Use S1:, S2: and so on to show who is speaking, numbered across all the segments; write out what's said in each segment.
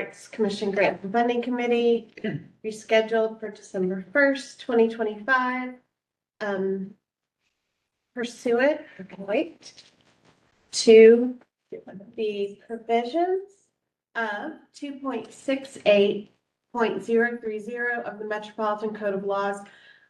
S1: Arts Commission Grant and Funding Committee rescheduled for December 1st, 2025. Pursuant, to the provisions of 2.68.030 of the Metropolitan Code of Laws.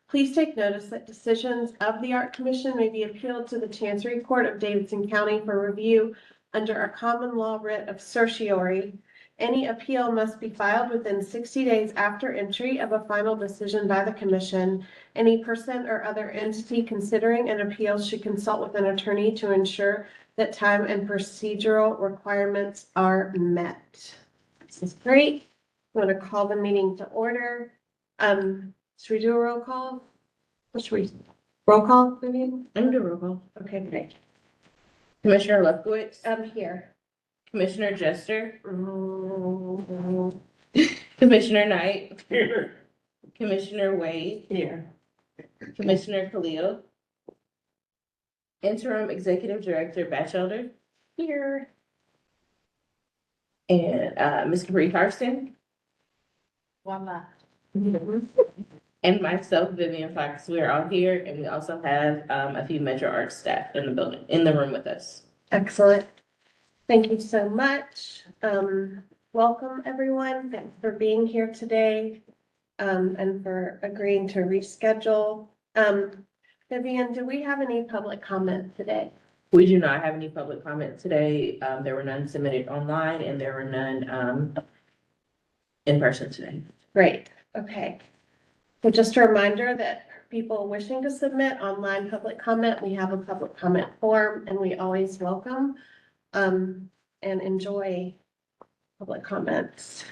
S1: Please take notice that decisions of the Art Commission may be appealed to the Chancery Court of Davidson County for review under a common law writ of certiorari. Any appeal must be filed within 60 days after entry of a final decision by the commission. Any person or other entity considering an appeal should consult with an attorney to ensure that time and procedural requirements are met. This is great. I'm going to call the meeting to order. Should we do a roll call? What should we? Roll call, Vivian?
S2: I'm gonna do a roll call.
S1: Okay, great.
S2: Commissioner Lefkowitz,
S1: I'm here.
S2: Commissioner Jester, Commissioner Knight,
S3: Here.
S2: Commissioner Wade,
S3: Here.
S2: Commissioner Khalil, Interim Executive Director Batchelder,
S1: Here.
S2: and Ms. Capri Carson,
S1: One left.
S2: and myself, Vivian Fox. We are all here, and we also have a few Metro Arts staff in the building, in the room with us.
S1: Excellent. Thank you so much. Welcome, everyone. Thanks for being here today, and for agreeing to reschedule. Vivian, do we have any public comment today?
S2: We do not have any public comment today. There were none submitted online, and there were none in person today.
S1: Great, okay. So just a reminder that people wishing to submit online public comment, we have a public comment form, and we always welcome and enjoy public comments.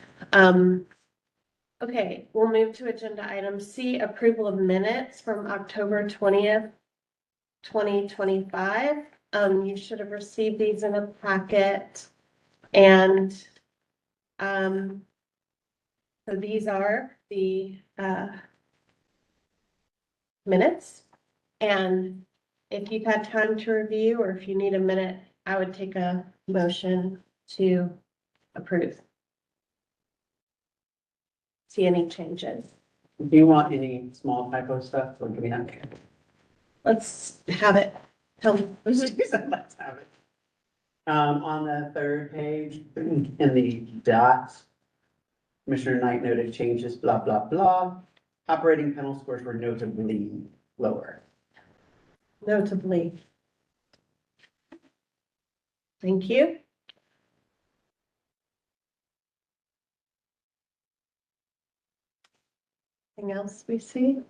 S1: Okay, we'll move to agenda item C, approval of minutes from October 20th, 2025. You should have received these in a packet. And so these are the minutes. And if you've had time to review, or if you need a minute, I would take a motion to approve. See any changes?
S3: Do you want any small typo stuff or do we not care?
S1: Let's have it. Tell me.
S3: Let's have it. On the third page, in the dots, Commissioner Knight noted changes, blah, blah, blah. Operating panel scores were notably lower.
S1: Notably. Thank you. Anything else we see?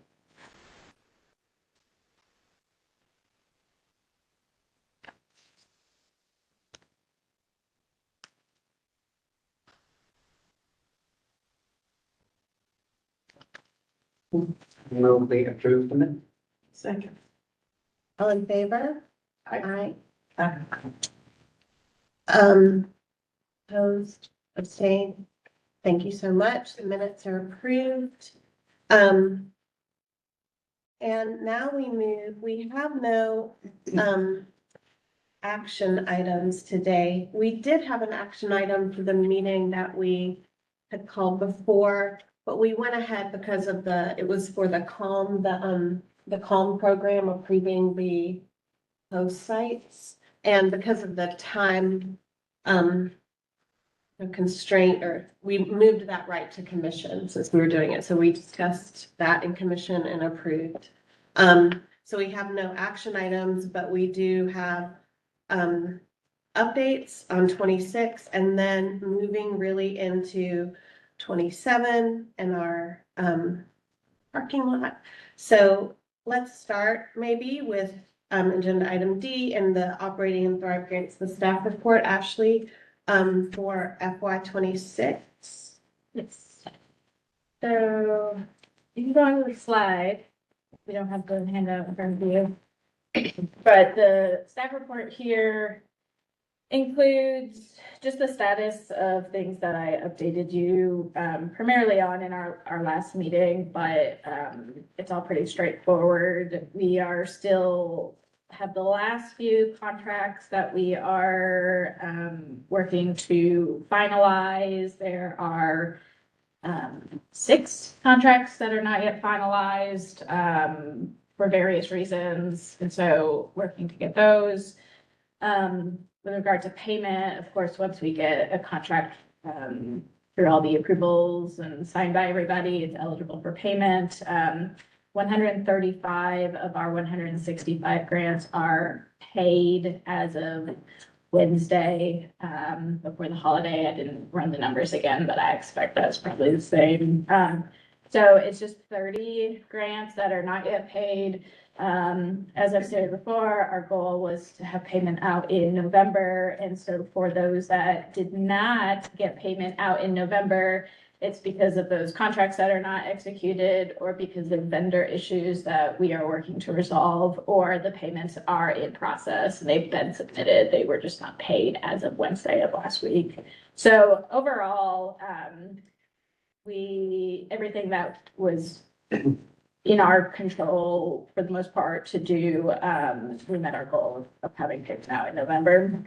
S3: Move the approved them.
S1: Second. All in favor?
S3: Aye.
S1: Aye. Opposed, abstained. Thank you so much. The minutes are approved. And now we have no, action items today. We did have an action item for the meeting that we had called before, but we went ahead because of it was for the CALM program approving the host sites. And because of the time, constraint, or we moved that right to commission since we were doing it. So we discussed that in commission and approved. So we have no action items, but we do have updates on 26 and then moving really into 27 and our parking lot. So let's start maybe with agenda item D and the operating and Thrive grants, the staff report. Ashley, for FY 26.
S4: Yes. So you can go on to the slide. We don't have the handout in front of you. But the staff report here includes just the status of things that I updated you primarily on in our last meeting, but it's all pretty straightforward. We are still have the last few contracts that we are working to finalize. There are 6 contracts that are not yet finalized for various reasons. And so working to get those. With regard to payment, of course, once we get a contract through all the approvals and signed by everybody, it's eligible for payment. 135 of our 165 grants are paid as of Wednesday, before the holiday. I didn't run the numbers again, but I expect that's probably the same. So it's just 30 grants that are not yet paid. As I've stated before, our goal was to have payment out in November. And so for those that did not get payment out in November, it's because of those contracts that are not executed or because of vendor issues that we are working to resolve, or the payments are in process. They've been submitted. They were just not paid as of Wednesday of last week. So overall, everything that was in our control for the most part to do, we met our goal of having payment out in November.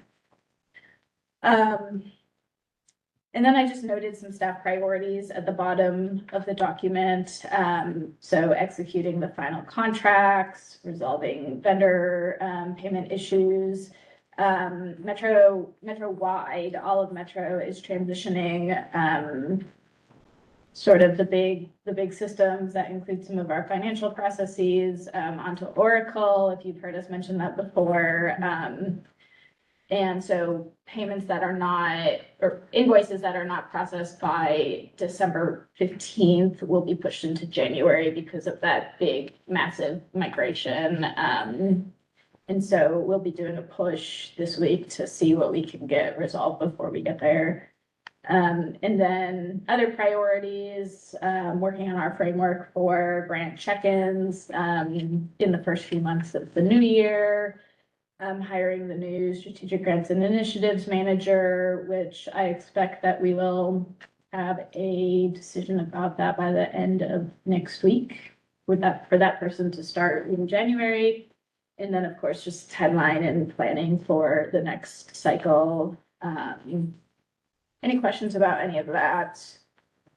S4: And then I just noted some staff priorities at the bottom of the document. So executing the final contracts, resolving vendor payment issues. Metro-wide, all of Metro is transitioning sort of the big systems that include some of our financial processes onto Oracle, if you've heard us mention that before. And so payments that are not, or invoices that are not processed by December 15th will be pushed into January because of that big, massive migration. And so we'll be doing a push this week to see what we can get resolved before we get there. And then other priorities, working on our framework for grant check-ins in the first few months of the new year. Hiring the new strategic grants and initiatives manager, which I expect that we will have a decision about that by the end of next week for that person to start in January. And then, of course, just timeline and planning for the next cycle. Any questions about any of that?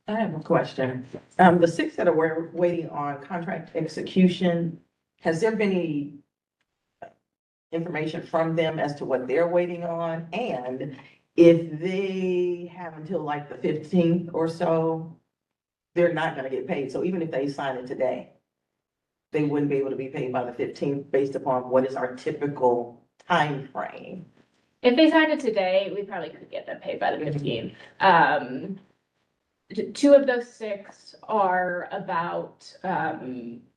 S5: I have a question. The 6 that are waiting on contract execution, has there been any information from them as to what they're waiting on? And if they have until like the 15th or so, they're not gonna get paid. So even if they sign it today, they wouldn't be able to be paid by the 15th based upon what is our typical time frame.
S4: If they signed it today, we probably could get them paid by the 15th. 2 of those 6 are about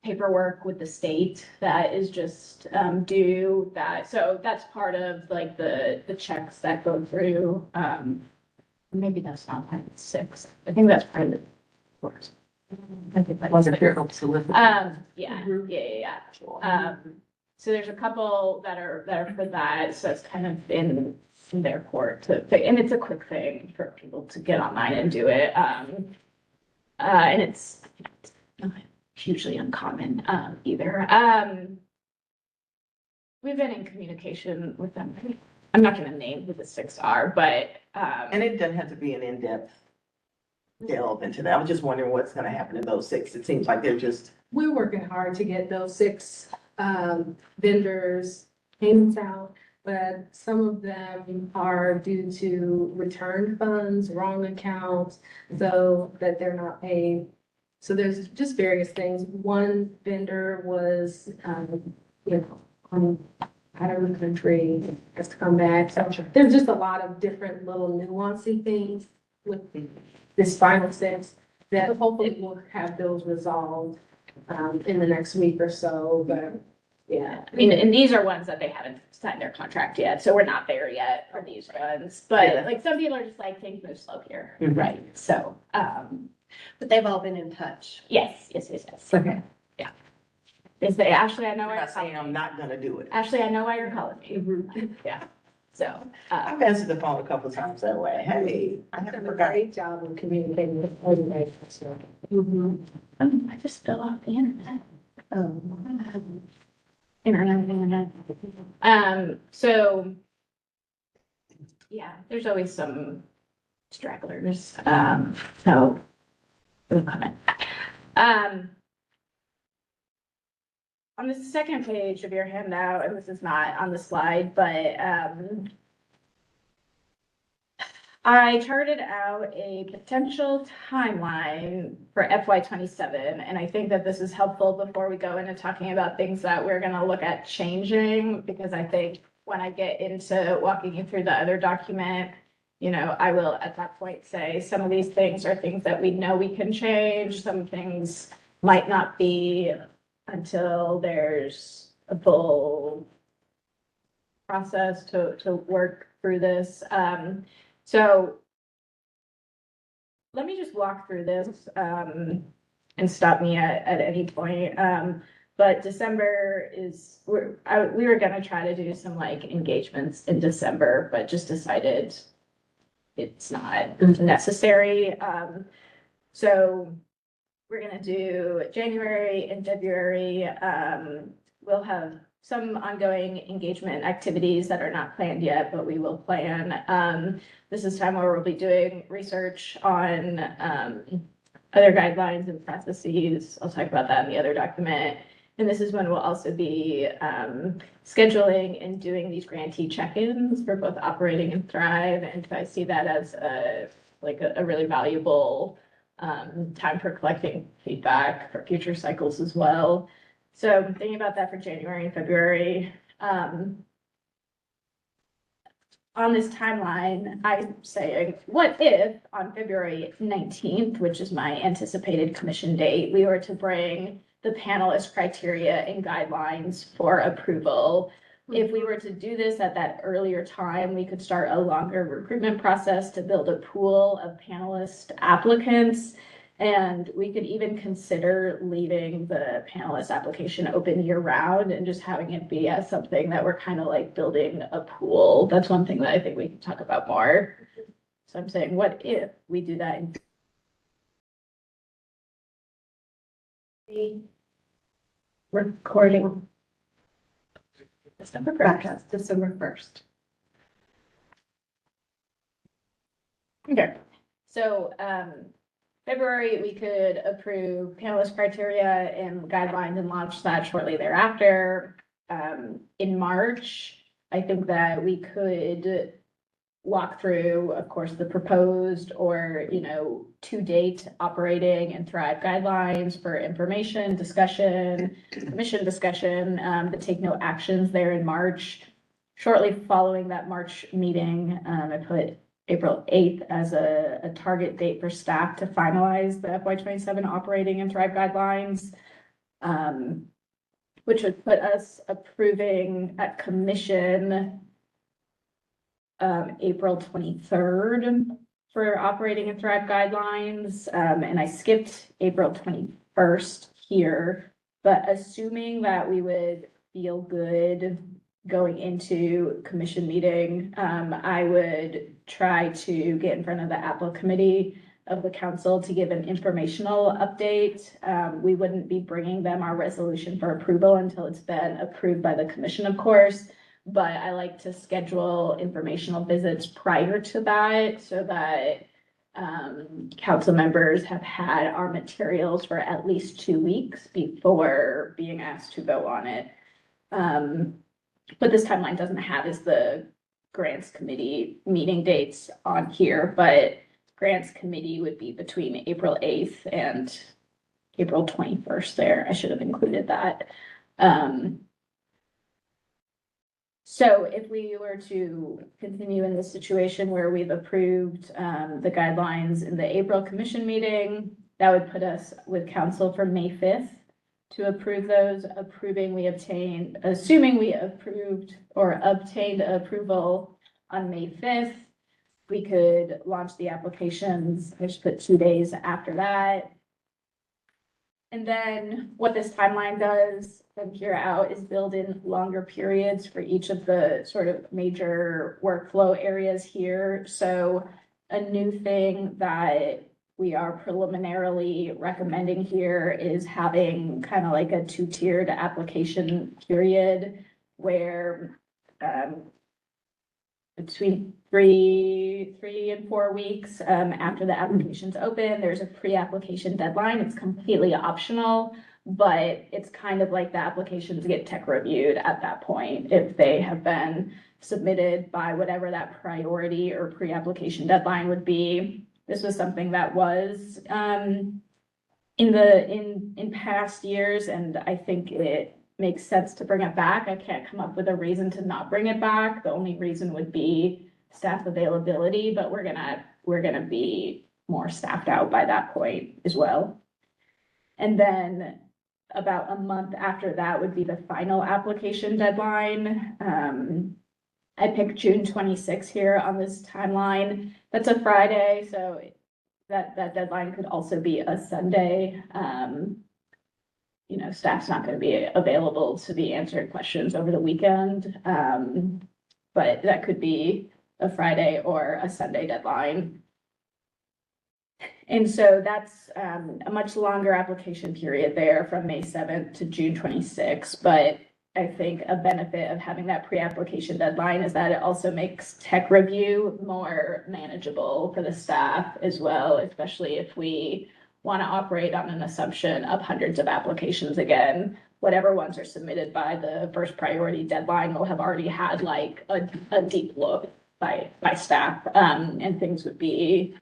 S4: paperwork with the state that is just due that. So that's part of like the checks that go through. Maybe that's not part of the 6. I think that's part of the course. I think that's yeah. So there's a couple that are for that. So it's kind of in their court to pick, and it's a quick thing for people to get online and do it. And it's not hugely uncommon either. We've been in communication with them. I'm not going to name who the 6 are, but
S5: And it doesn't have to be an in-depth delve into that. I was just wondering what's gonna happen in those 6. It seems like they're just,
S6: We're working hard to get those 6 vendors payments out, but some of them are due to return funds, wrong accounts, so that they're not paid. So there's just various things. One vendor was, out of the country, has to come back. So there's just a lot of different little nuancy things with this final 6 that hopefully we'll have those resolved in the next week or so, but yeah.
S4: I mean, and these are ones that they haven't signed their contract yet, so we're not there yet for these ones. But
S5: Yeah.
S4: like some people are just like, things move slow here,
S5: Mhm.
S4: right? So,
S1: But they've all been in touch.
S4: yes.
S6: Okay.
S4: Yeah. They say, Ashley, I know
S5: I'm
S4: why
S5: not
S4: you're
S5: saying I'm
S4: calling me.
S5: not gonna do it.
S4: Ashley, I know why you're calling me. Yeah. So,
S5: I've answered the phone a couple times that way. Hey, I
S6: I've
S5: haven't
S6: done a
S5: forgotten.
S6: great job of communicating with everybody, so.
S4: I just fell off the internet. internet. So, yeah, there's always some stragglers, so. we'll comment. On the second page of your handout, and this is not on the slide, but, I charted out a potential timeline for FY 27, and I think that this is helpful before we go into talking about things that we're gonna look at changing, because I think when I get into walking you through the other document, you know, I will at that point say, some of these things are things that we know we can change, some things might not be until there's a full process to work through this. So let me just walk through this, and stop me at any point. But December is, we were gonna try to do some like engagements in December, but just decided it's not necessary. So we're gonna do January and February. We'll have some ongoing engagement activities that are not planned yet, but we will plan. This is time where we'll be doing research on other guidelines and processes. I'll talk about that in the other document. And this is when we'll also be scheduling and doing these grantee check-ins for both operating and Thrive. And so I see that as a really valuable time for collecting feedback for future cycles as well. So I'm thinking about that for January and February. On this timeline, I'm saying, what if on February 19th, which is my anticipated commission date, we were to bring the panelist criteria and guidelines for approval? If we were to do this at that earlier time, we could start a longer recruitment process to build a pool of panelist applicants. And we could even consider leaving the panelist application open year round and just having it be as something that we're kind of like building a pool. That's one thing that I think we can talk about more. So I'm saying, what if we do that in recording December 1st?
S1: December 1st.
S4: Okay, so, February, we could approve panelist criteria and guidelines and launch that shortly thereafter. In March, I think that we could walk through, of course, the proposed or, you know, to date operating and Thrive guidelines for information, discussion, commission discussion, but take no actions there in March. Shortly following that March meeting, I put April 8th as a target date for staff to finalize the FY 27 operating and Thrive guidelines, which would put us approving at commission April 23rd for operating and Thrive guidelines. And I skipped April 21st here, but assuming that we would feel good going into commission meeting, I would try to get in front of the Apple committee of the council to give an informational update. We wouldn't be bringing them our resolution for approval until it's been approved by the commission, of course. But I like to schedule informational visits prior to that so that council members have had our materials for at least 2 weeks before being asked to vote on it. But this timeline doesn't have is the grants committee meeting dates on here, but grants committee would be between April 8th and April 21st there. I should have included that. So if we were to continue in this situation where we've approved the guidelines in the April commission meeting, that would put us with council for May 5th. To approve those, assuming we approved or obtained approval on May 5th, we could launch the applications. I just put 2 days after that. And then what this timeline does from here out is build in longer periods for each of the sort of major workflow areas here. So a new thing that we are preliminarily recommending here is having kind of like a two-tiered application period where between three and 4 weeks after the application's open, there's a pre-application deadline. It's completely optional, but it's kind of like the applications get tech reviewed at that point if they have been submitted by whatever that priority or pre-application deadline would be. This was something that was in past years, and I think it makes sense to bring it back. I can't come up with a reason to not bring it back. The only reason would be staff availability, but we're gonna be more staffed out by that point as well. And then about a month after that would be the final application deadline. I picked June 26th here on this timeline. That's a Friday, so that deadline could also be a Sunday. You know, staff's not gonna be available to be answering questions over the weekend. But that could be a Friday or a Sunday deadline. And so that's a much longer application period there from May 7th to June 26th. But I think a benefit of having that pre-application deadline is that it also makes tech review more manageable for the staff as well, especially if we want to operate on an assumption of hundreds of applications again. Whatever ones are submitted by the first priority deadline will have already had like a deep look by staff, and things would be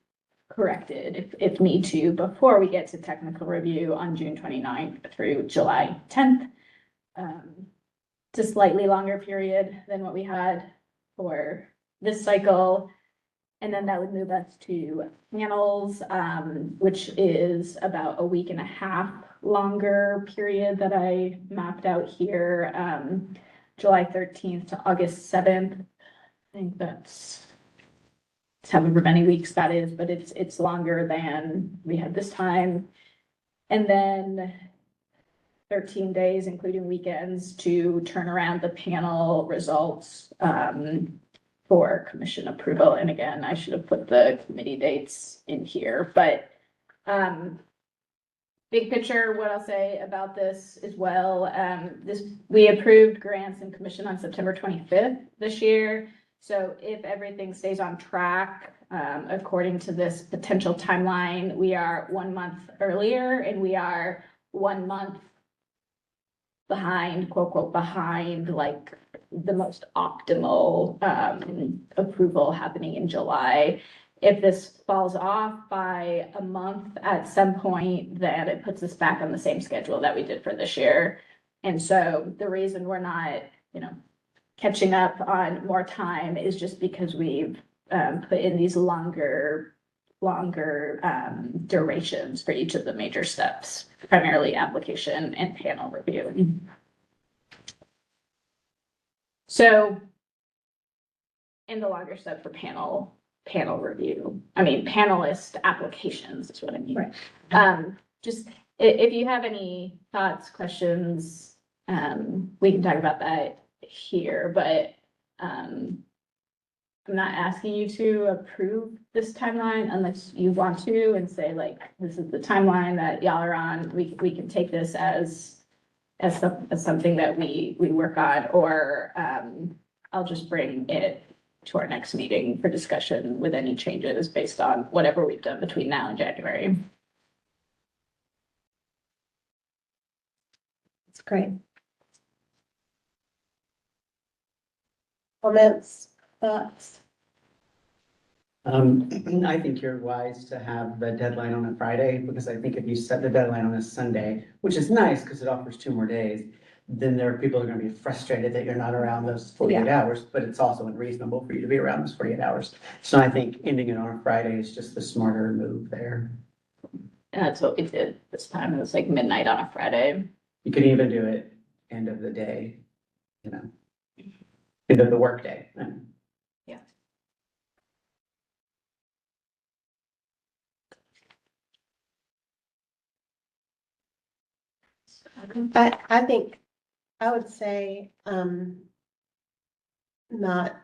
S4: corrected if need to before we get to technical review on June 29th through July 10th. It's a slightly longer period than what we had for this cycle. And then that would move us to panels, which is about a week and a half longer period that I mapped out here. July 13th to August 7th. I think that's however many weeks that is, but it's longer than we had this time. And then 13 days, including weekends, to turn around the panel results for commission approval. And again, I should have put the committee dates in here, but big picture, what I'll say about this as well, we approved grants and commission on September 25th this year. So if everything stays on track, according to this potential timeline, we are 1 month earlier and we are 1 month behind, quote, quote, behind like the most optimal approval happening in July. If this falls off by a month at some point, then it puts us back on the same schedule that we did for this year. And so the reason we're not, catching up on more time is just because we've put in these longer durations for each of the major steps, primarily application and panel review. So in the longer step for panel review, panelist applications is what I mean. Right. Just if you have any thoughts, questions, we can talk about that here, but I'm not asking you to approve this timeline unless you want to and say like, this is the timeline that y'all are on. We can take this as something that we work on, or I'll just bring it to our next meeting for discussion with any changes based on whatever we've done between now and January.
S1: That's great. Comments, thoughts?
S3: I think you're wise to have the deadline on a Friday, because I think if you set the deadline on a Sunday, which is nice because it offers 2 more days, then there are people who are gonna be frustrated that you're not around those 48 hours, but it's also unreasonable for you to be around those 48 hours. So I think ending it on a Friday is just the smarter move there.
S4: And that's what we did this time. It was like midnight on a Friday.
S3: You could even do it end of the day, end of the workday.
S4: Yeah.
S1: I think, I would say, not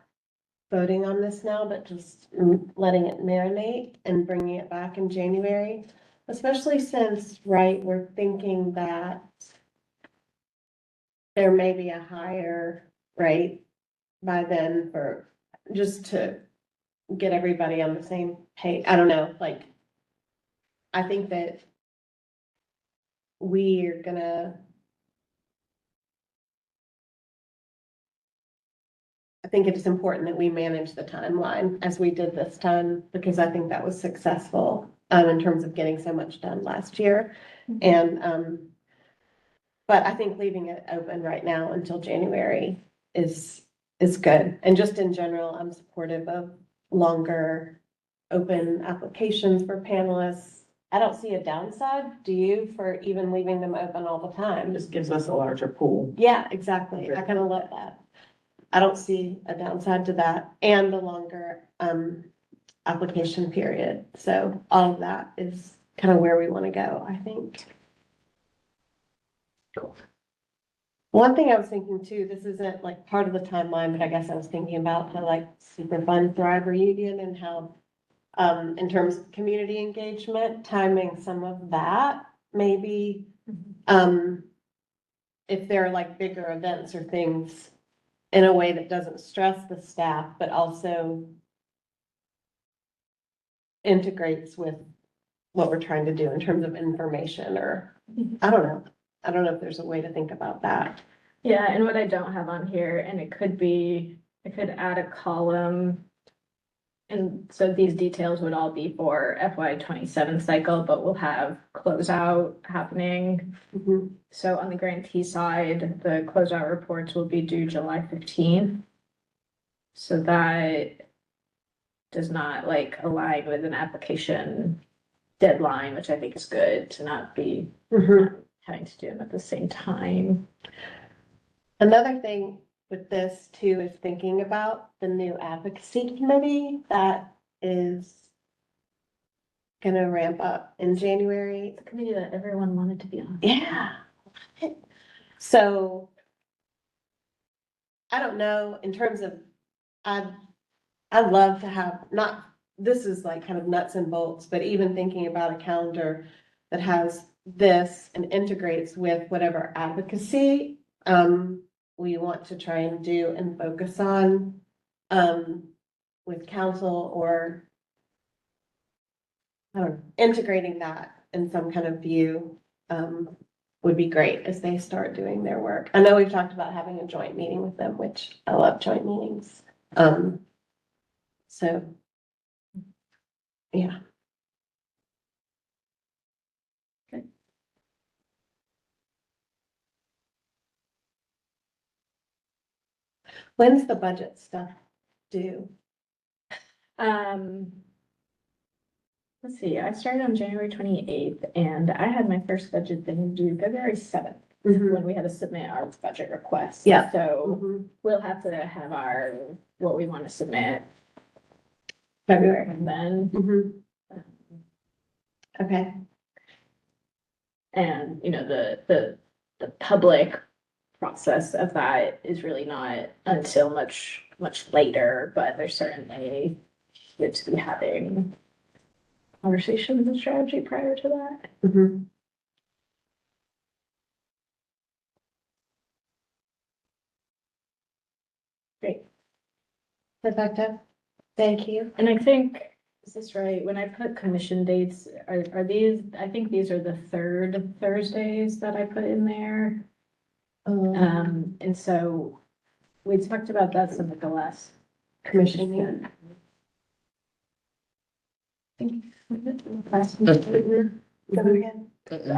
S1: voting on this now, but just letting it marinate and bringing it back in January. Especially since, right, we're thinking that there may be a higher rate by then for, just to get everybody on the same page. I don't know, like, I think that we're gonna, I think it's important that we manage the timeline as we did this time, because I think that was successful in terms of getting so much done last year. And, but I think leaving it open right now until January is good. And just in general, I'm supportive of longer open applications for panelists. I don't see a downside, do you, for even leaving them open all the time?
S5: This gives us a larger pool.
S1: Yeah, exactly. I kind of love that. I don't see a downside to that and the longer application period. So all of that is kind of where we want to go, I think.
S5: Cool.
S1: One thing I was thinking too, this isn't like part of the timeline, but I guess I was thinking about the like Super Fun Thrive reunion and how in terms of community engagement, timing some of that, maybe if there are like bigger events or things in a way that doesn't stress the staff, but also integrates with what we're trying to do in terms of information, or I don't know. I don't know if there's a way to think about that.
S4: Yeah, and what I don't have on here, and it could be, I could add a column. And so these details would all be for FY 27 cycle, but we'll have closeout happening. So on the grantee side, the closeout reports will be due July 15th. So that does not like align with an application deadline, which I think is good to not be having to do them at the same time.
S1: Another thing with this too is thinking about the new advocacy committee that is gonna ramp up in January.
S4: It's a committee that everyone wanted to be on.
S1: Yeah. So I don't know, in terms of, I'd love to have, not, this is like kind of nuts and bolts, but even thinking about a calendar that has this and integrates with whatever advocacy we want to try and do and focus on with council, or I don't know, integrating that in some kind of view would be great as they start doing their work. I know we've talked about having a joint meeting with them, which I love joint meetings. So, yeah.
S4: Okay.
S1: When's the budget stuff due?
S4: Let's see, I started on January 28th and I had my first budget thing due February 7th. When we had to submit our budget request.
S1: Yeah.
S4: So we'll have to have our, what we want to submit February and then.
S1: Okay.
S4: And, you know, the public process of that is really not until much later, but there's certainly good to be having conversations and strategy prior to that. Great.
S1: Perfecto. Thank you.
S4: And I think, is this right? When I put commission dates, are these, I think these are the third Thursdays that I put in there. And so we talked about that some at the last
S1: Commission meeting.
S4: I think. Last meeting.
S1: Go again.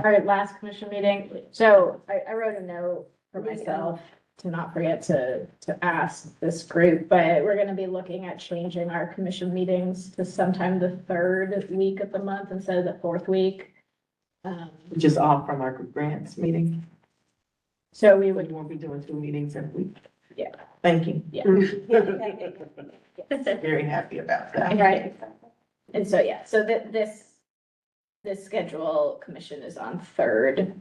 S4: Our last commission meeting. So I wrote a note for myself to not forget to ask this group, but we're gonna be looking at changing our commission meetings to sometime the third week of the month instead of the fourth week.
S5: Which is off from our grants meeting.
S4: So we
S5: We
S4: would,
S5: won't be doing 2 meetings every week.
S4: Yeah.
S5: Thank you.
S4: yeah.
S5: Very happy about that.
S1: Right.
S4: And so, yeah, so this schedule commission is on third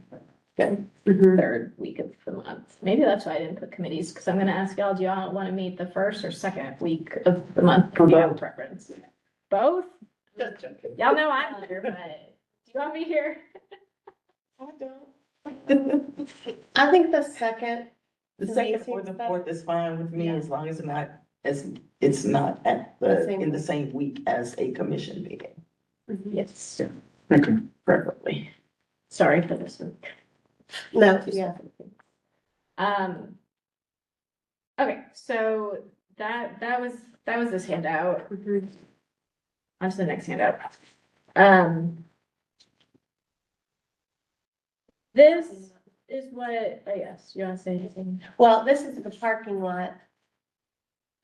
S1: Mhm.
S4: third week of the month. Maybe that's why I didn't put committees, because I'm gonna ask y'all, do y'all want to meet the first or second week of the month? Do you have a preference? Both?
S3: Just joking.
S4: Y'all know I'm here, but do you want me here?
S5: I don't.
S1: I think the second,
S5: The
S1: To
S5: second
S1: me,
S5: or the
S1: seems better.
S5: fourth is fine with me,
S1: Yeah.
S5: as long as it's not at
S1: The same
S5: in the
S1: week.
S5: same week as a commission meeting,
S4: Yes,
S3: Okay.
S5: preferably.
S4: sorry for this one.
S1: no, yeah.
S4: Okay, so that was this handout.
S1: Mhm.
S4: On to the next handout. This is what, oh yes, you want to say anything?
S1: Well, this is the parking lot.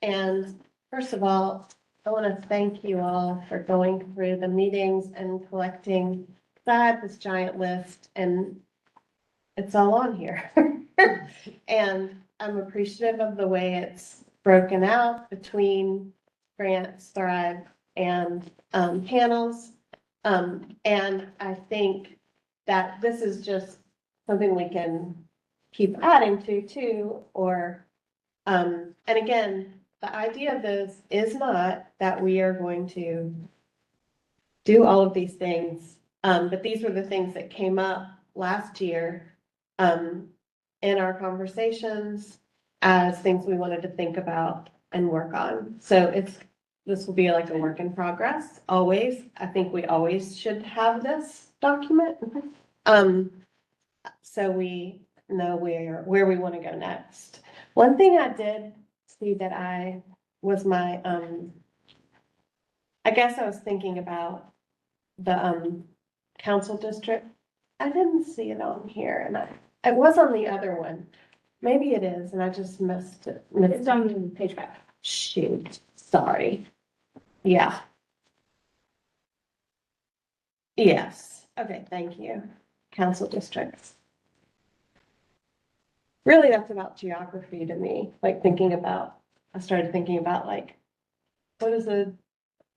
S1: And first of all, I want to thank you all for going through the meetings and collecting. I had this giant list and it's all on here. And I'm appreciative of the way it's broken out between grants, Thrive, and panels. And I think that this is just something we can keep adding to too, or, and again, the idea of this is not that we are going to do all of these things. But these were the things that came up last year, in our conversations as things we wanted to think about and work on. So this will be like a work in progress, always. I think we always should have this document. So we know where we want to go next. One thing I did see that was my, I guess I was thinking about the, council district. I didn't see it on here and it was on the other one. Maybe it is, and I just missed it.
S4: It's on page 5.
S1: Shoot, sorry. Yeah. Yes, okay, thank you. Council districts. Really, that's about geography to me, like I started thinking about like, what is a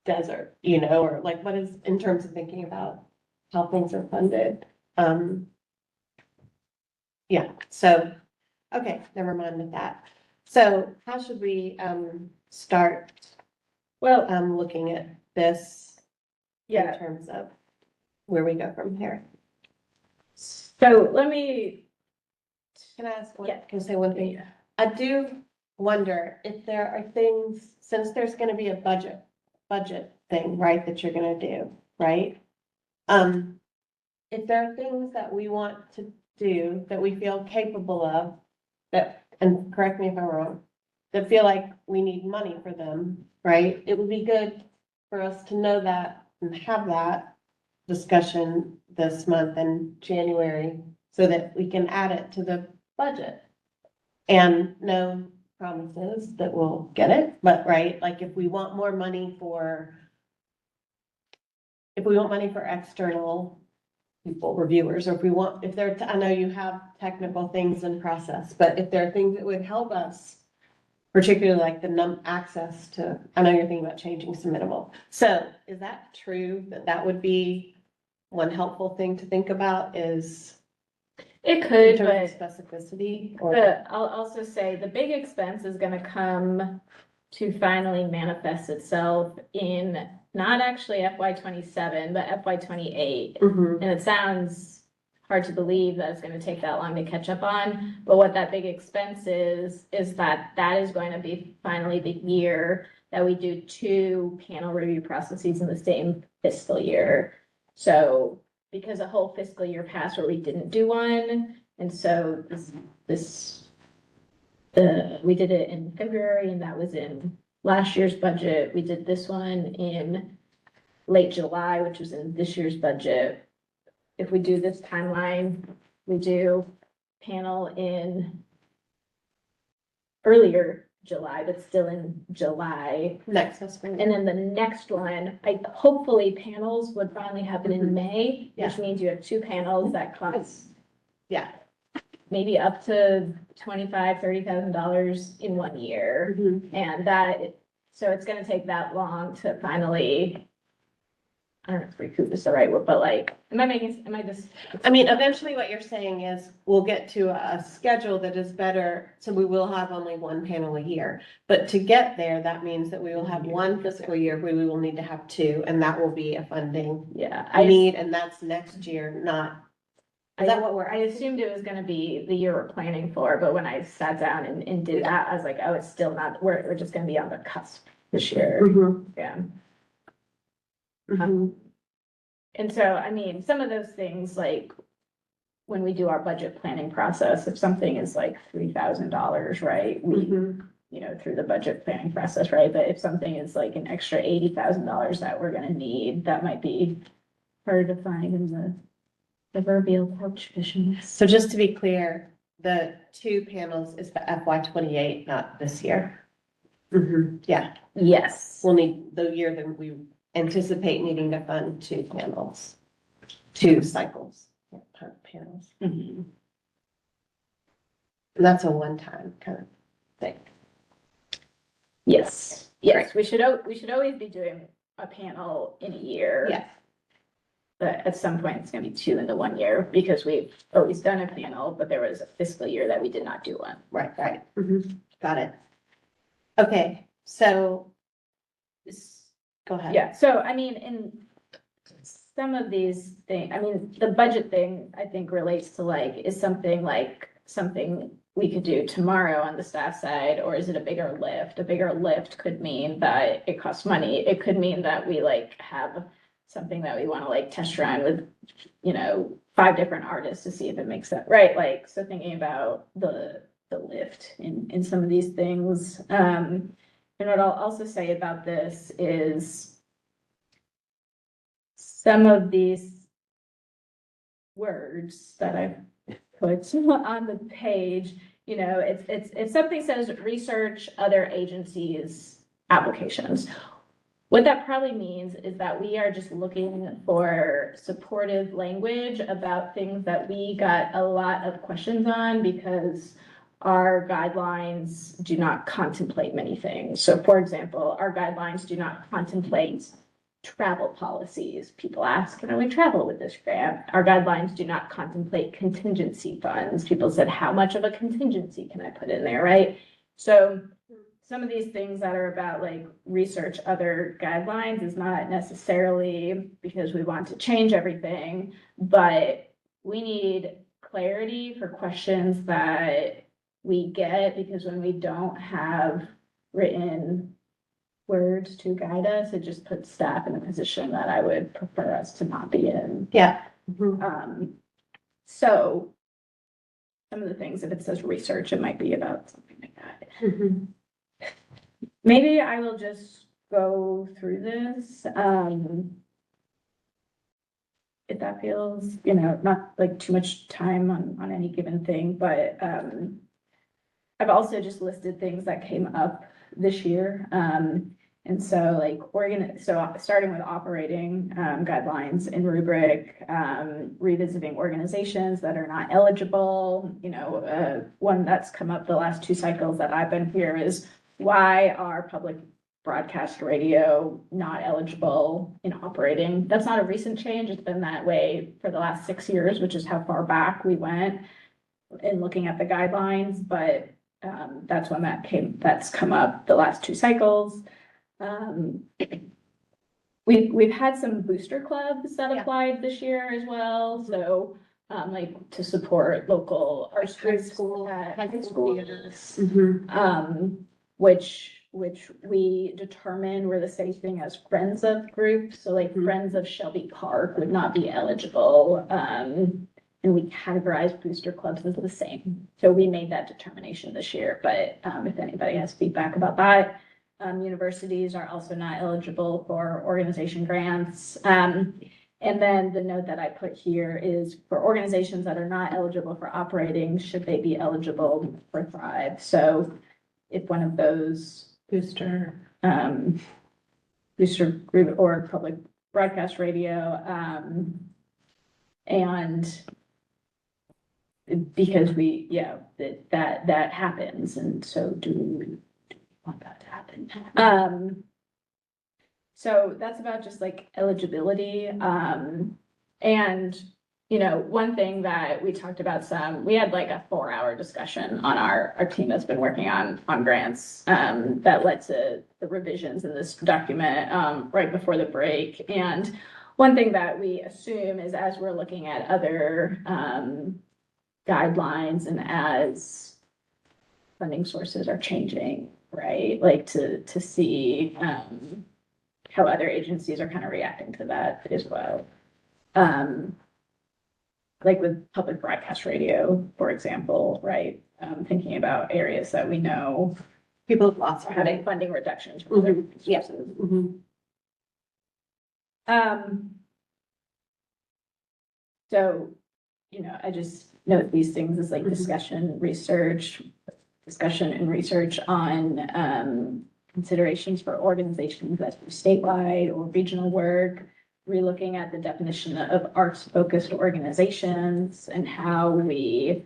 S1: desert, or like what is, in terms of thinking about how things are funded. Yeah, so, okay, never mind with that. So how should we, start,
S4: Well,
S1: looking at this in
S4: yeah,
S1: terms of where we go from here?
S4: so let me,
S1: Can I ask one,
S4: Yeah.
S1: can I say one thing? I do wonder if there are things, since there's gonna be a budget thing, right, that you're gonna do, right? If there are things that we want to do that we feel capable of, that, and correct me if I'm wrong, that feel like we need money for them, right? It would be good for us to know that and have that discussion this month in January so that we can add it to the budget. And no promises that we'll get it, but right, like if we want more money if we want money for external people, reviewers, or if there, I know you have technical things in process, but if there are things that would help us, particularly like the access to, I know you're thinking about changing submittable. So is that true that would be one helpful thing to think about is
S4: it
S1: in
S4: could,
S1: terms of
S4: but
S1: specificity? Or
S4: I'll also say the big expense is gonna come to finally manifest itself in not actually FY 27, but FY 28.
S1: Mhm.
S4: And it sounds hard to believe that it's gonna take that long to catch up on, but what that big expense is that is going to be finally the year that we do 2 panel review processes in the same fiscal year. So because a whole fiscal year passed where we didn't do one, and so we did it in February, and that was in last year's budget. We did this one in late July, which was in this year's budget. If we do this timeline, we do panel in earlier July, but still in July.
S1: Next fiscal year.
S4: And then the next one, hopefully panels would finally happen in May, which means you have 2 panels that cost
S1: Yeah.
S4: maybe up to $25,000-$30,000 in 1 year.
S1: Mhm.
S4: And so it's gonna take that long to finally I don't know if recoup is the right word, but like, am I just?
S1: I mean, eventually what you're saying is we'll get to a schedule that is better, so we will have only one panel a year. But to get there, that means that we will have one fiscal year where we will need to have two, and that will be a funding
S4: Yeah,
S1: need, and that's next year, not. Is that what
S4: I assumed it was gonna be the year we're planning for, but when I sat down and did that, I was like, oh, it's still not, we're just gonna be on the cusp this year,
S1: Mhm,
S4: yeah.
S1: mhm.
S4: And so, I mean, some of those things, like, when we do our budget planning process, if something is like $3,000, right? We,
S1: Mhm.
S4: you know, through the budget planning process, right? But if something is like an extra $80,000 that we're gonna need, that might be hard to find in the proverbial couch cushion.
S1: So just to be clear, the two panels is for FY 28, not this year. Yeah,
S4: Yes.
S1: we'll need the year that we anticipate needing to fund two panels, two cycles, panels.
S4: Mhm.
S1: And that's a one-time kind of thing.
S4: Yes, yes, we should always be doing a panel in a year.
S1: Yes.
S4: But at some point, it's gonna be two in the 1 year, because we've always done a panel, but there was a fiscal year that we did not do one.
S1: Right, right. Got it. Okay, so go ahead.
S4: Yeah, so I mean, in some of these things, I mean, the budget thing, I think relates to like, is something we could do tomorrow on the staff side, or is it a bigger lift? A bigger lift could mean that it costs money. It could mean that we like have something that we want to like test run with, you know, 5 different artists to see if it makes sense, right? Like, so thinking about the lift in some of these things. And what I'll also say about this is some of these words that I've put on the page, you know, if something says research other agencies' applications. What that probably means is that we are just looking for supportive language about things that we got a lot of questions on, because our guidelines do not contemplate many things. So for example, our guidelines do not contemplate travel policies. People ask, can we travel with this grant? Our guidelines do not contemplate contingency funds. People said, how much of a contingency can I put in there, right? So some of these things that are about like research other guidelines is not necessarily because we want to change everything, but we need clarity for questions that we get, because when we don't have written words to guide us, it just puts staff in a position that I would prefer us to not be in.
S1: Yeah.
S4: So some of the things, if it says research, it might be about something like that. Maybe I will just go through this. If that feels, you know, not like too much time on any given thing, but I've also just listed things that came up this year. And so like starting with operating guidelines and rubric, revisiting organizations that are not eligible, you know, one that's come up the last 2 cycles that I've been here is, why are public broadcast radio not eligible in operating? That's not a recent change. It's been that way for the last 6 years, which is how far back we went in looking at the guidelines. But that's when that's come up the last 2 cycles. We've had some booster clubs that applied this year as well. So like to support local arts groups, high school theaters, which we determined were the same thing as Friends of groups. So like Friends of Shelby Park would not be eligible. And we categorized booster clubs as the same. So we made that determination this year, but if anybody has feedback about that. Universities are also not eligible for organization grants. And then the note that I put here is for organizations that are not eligible for operating, should they be eligible for Thrive? So if one of those booster group or public broadcast radio, and because that happens, and so do we want that to happen? So that's about just like eligibility. And, you know, one thing that we talked about we had like a 4-hour discussion on our team that's been working on grants, that led to the revisions in this document, right before the break. And one thing that we assume is as we're looking at other, guidelines and as funding sources are changing, right? Like to see, how other agencies are kind of reacting to that as well. Like with public broadcast radio, for example, right? Thinking about areas that we know
S1: People have lost.
S4: are having funding reductions. from other
S1: Yeah.
S4: sources.
S1: Mhm.
S4: So, you know, I just note these things as like discussion and research on, considerations for organizations that do statewide or regional work, relooking at the definition of arts-focused organizations and how we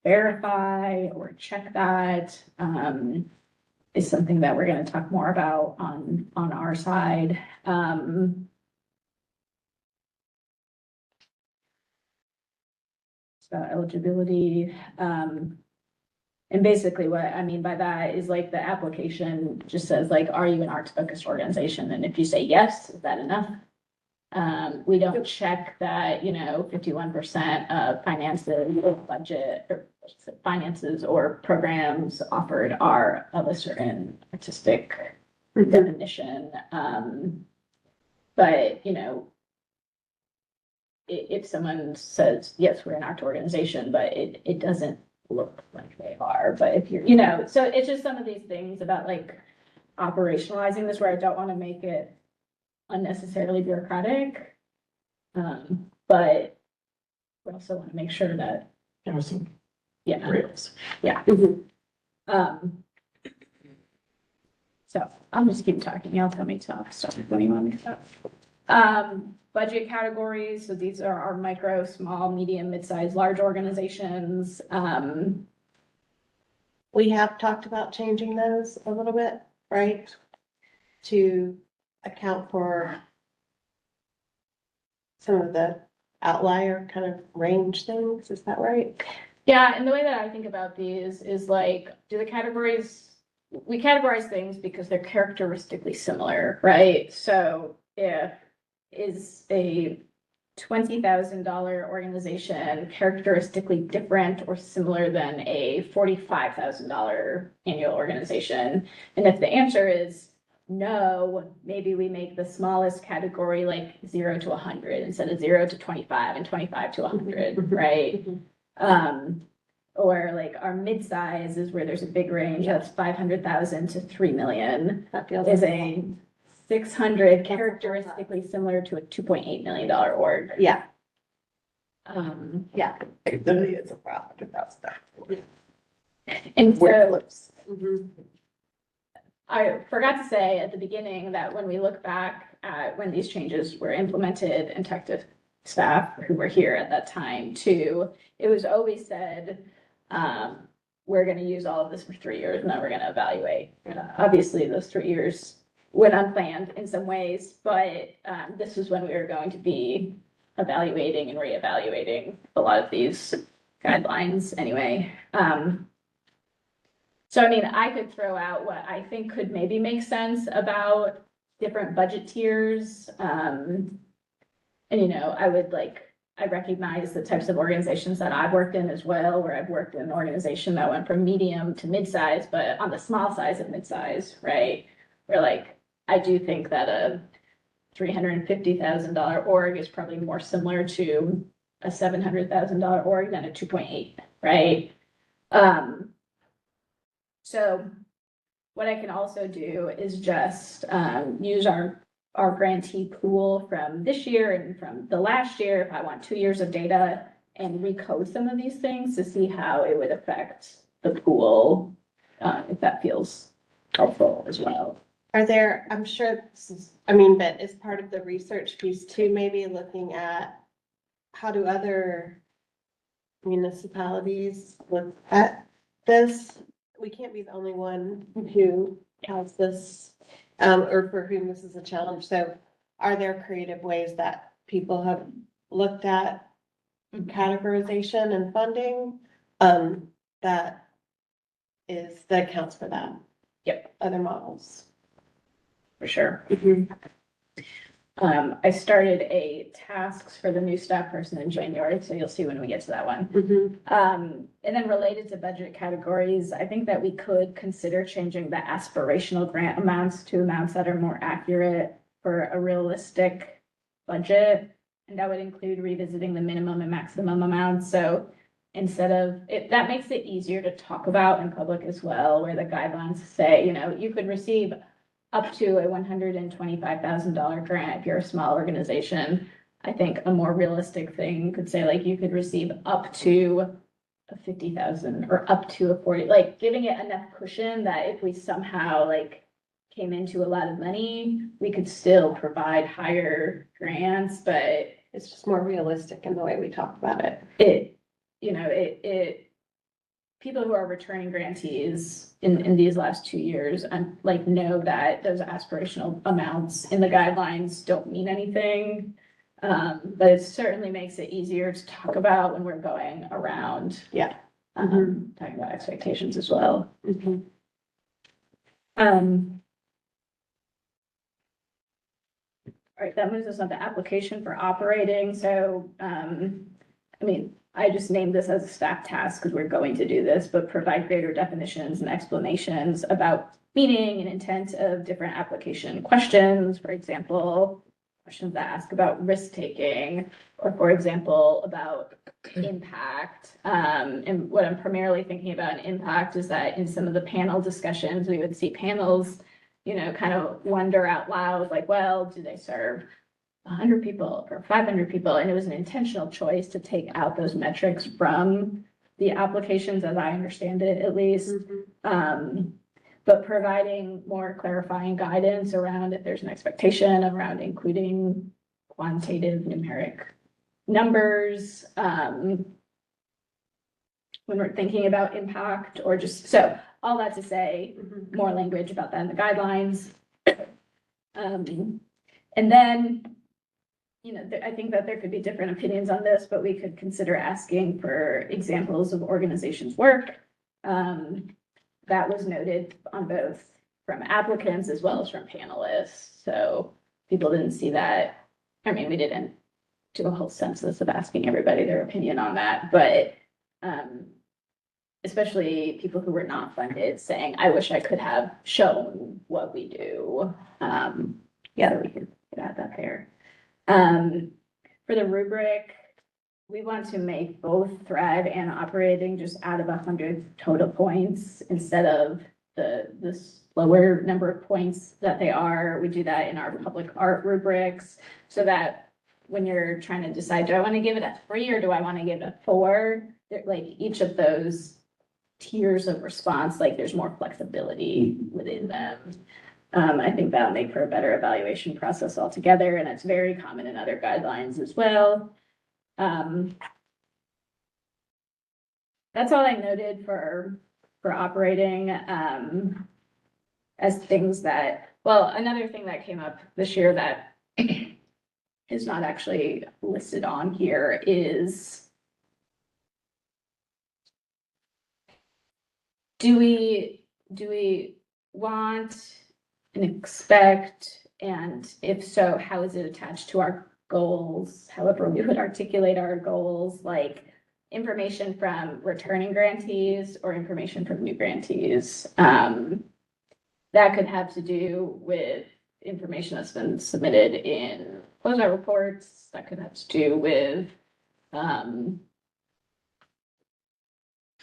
S4: verify or check that, is something that we're gonna talk more about on our side. So eligibility, and basically what I mean by that is like the application just says like, are you an arts focused organization? And if you say yes, is that enough? We don't check that, you know, 51% of finances or budget or finances or programs offered are of a certain artistic definition. But, you know, if someone says, yes, we're an art organization, but it doesn't look like they are, but if you're, you know, so it's just some of these things about like operationalizing this where I don't want to make it unnecessarily bureaucratic. But we also want to make sure that,
S5: There were some
S4: yeah,
S5: rails.
S4: So I'll just keep talking. Y'all tell me to stop when you want me to stop. Budget categories. So these are our micro, small, medium, mid-sized, large organizations.
S1: We have talked about changing those a little bit, right? To account for some of the outlier kind of range things, is that right?
S4: Yeah, and the way that I think about these is like, we categorize things because they're characteristically similar, right? So if is a $20,000 organization characteristically different or similar than a $45,000 annual organization? And if the answer is no, maybe we make the smallest category like 0 to 100 instead of 0 to 25 and 25 to 100, right? Or like our mid-size is where there's a big range, that's 500,000 to 3 million.
S1: That feels.
S4: Is a 600 characteristically similar to a $2.8 million org.
S1: Yeah,
S4: Yeah.
S5: It really is a $500,000.
S4: And so
S1: Mhm.
S4: I forgot to say at the beginning that when we look back at when these changes were implemented and tech staff who were here at that time too, it was always said, we're gonna use all of this for 3 years and then we're gonna evaluate. Obviously, those 3 years went unplanned in some ways, but this was when we were going to be evaluating and reevaluating a lot of these guidelines anyway. So I mean, I could throw out what I think could maybe make sense about different budget tiers. And you know, I recognize the types of organizations that I've worked in as well, where I've worked in an organization that went from medium to mid-size, but on the small size of mid-size, right? Where like, I do think that a $350,000 org is probably more similar to a $700,000 org than a 2.8, right? So what I can also do is just use our grantee pool from this year and from the last year, if I want 2 years of data, and recode some of these things to see how it would affect the pool, if that feels helpful as well.
S1: Are there, I'm sure this is, I mean, but as part of the research piece too, maybe looking at how do other municipalities look at this? We can't be the only one who has this or for whom this is a challenge. So are there creative ways that people have looked at categorization and funding, that accounts for that?
S4: Yep.
S1: Other models?
S4: For sure. I started a tasks for the new staff person in January, so you'll see when we get to that one. And then related to budget categories, I think that we could consider changing the aspirational grant amounts to amounts that are more accurate for a realistic budget. And that would include revisiting the minimum and maximum amounts. So instead of it, that makes it easier to talk about in public as well, where the guidelines say, you could receive up to a $125,000 grant if you're a small organization. I think a more realistic thing could say, like, you could receive up to a 50,000 or up to a 40, like giving it enough cushion that if we somehow came into a lot of money, we could still provide higher grants, but
S1: It's just more realistic in the way we talk about it.
S4: people who are returning grantees in these last 2 years, know that those aspirational amounts in the guidelines don't mean anything. But it certainly makes it easier to talk about when we're going around.
S1: Yeah.
S4: Talking about expectations as well. All right, that moves us on to application for operating. So, I just named this as a staff task because we're going to do this, but provide greater definitions and explanations about meaning and intent of different application questions. For example, questions that ask about risk-taking, or for example, about impact. And what I'm primarily thinking about in impact is that in some of the panel discussions, we would see panels, kind of wonder out loud, like, well, do they serve 100 people or 500 people? And it was an intentional choice to take out those metrics from the applications, as I understand it, at least. But providing more clarifying guidance around if there's an expectation around including quantitative numeric numbers, when we're thinking about impact, or just, so all that to say, more language about that in the guidelines. And then, I think that there could be different opinions on this, but we could consider asking for examples of organizations' work. That was noted on both from applicants as well as from panelists. So people didn't see that. We didn't do a whole census of asking everybody their opinion on that, but especially people who were not funded saying, I wish I could have shown what we do. We could add that there. For the rubric, we want to make both thrive and operating just out of 100 total points instead of the lower number of points that they are. We do that in our public art rubrics so that when you're trying to decide, do I want to give it a 3 or do I want to give it a 4? Each of those tiers of response, there's more flexibility within them. I think that'll make for a better evaluation process altogether, and it's very common in other guidelines as well. That's all I noted for operating, as things that, another thing that came up this year that is not actually listed on here is, do we want and expect, and if so, how is it attached to our goals? However we would articulate our goals, like information from returning grantees or information from new grantees. That could have to do with information that's been submitted in closeout reports. That could have to do with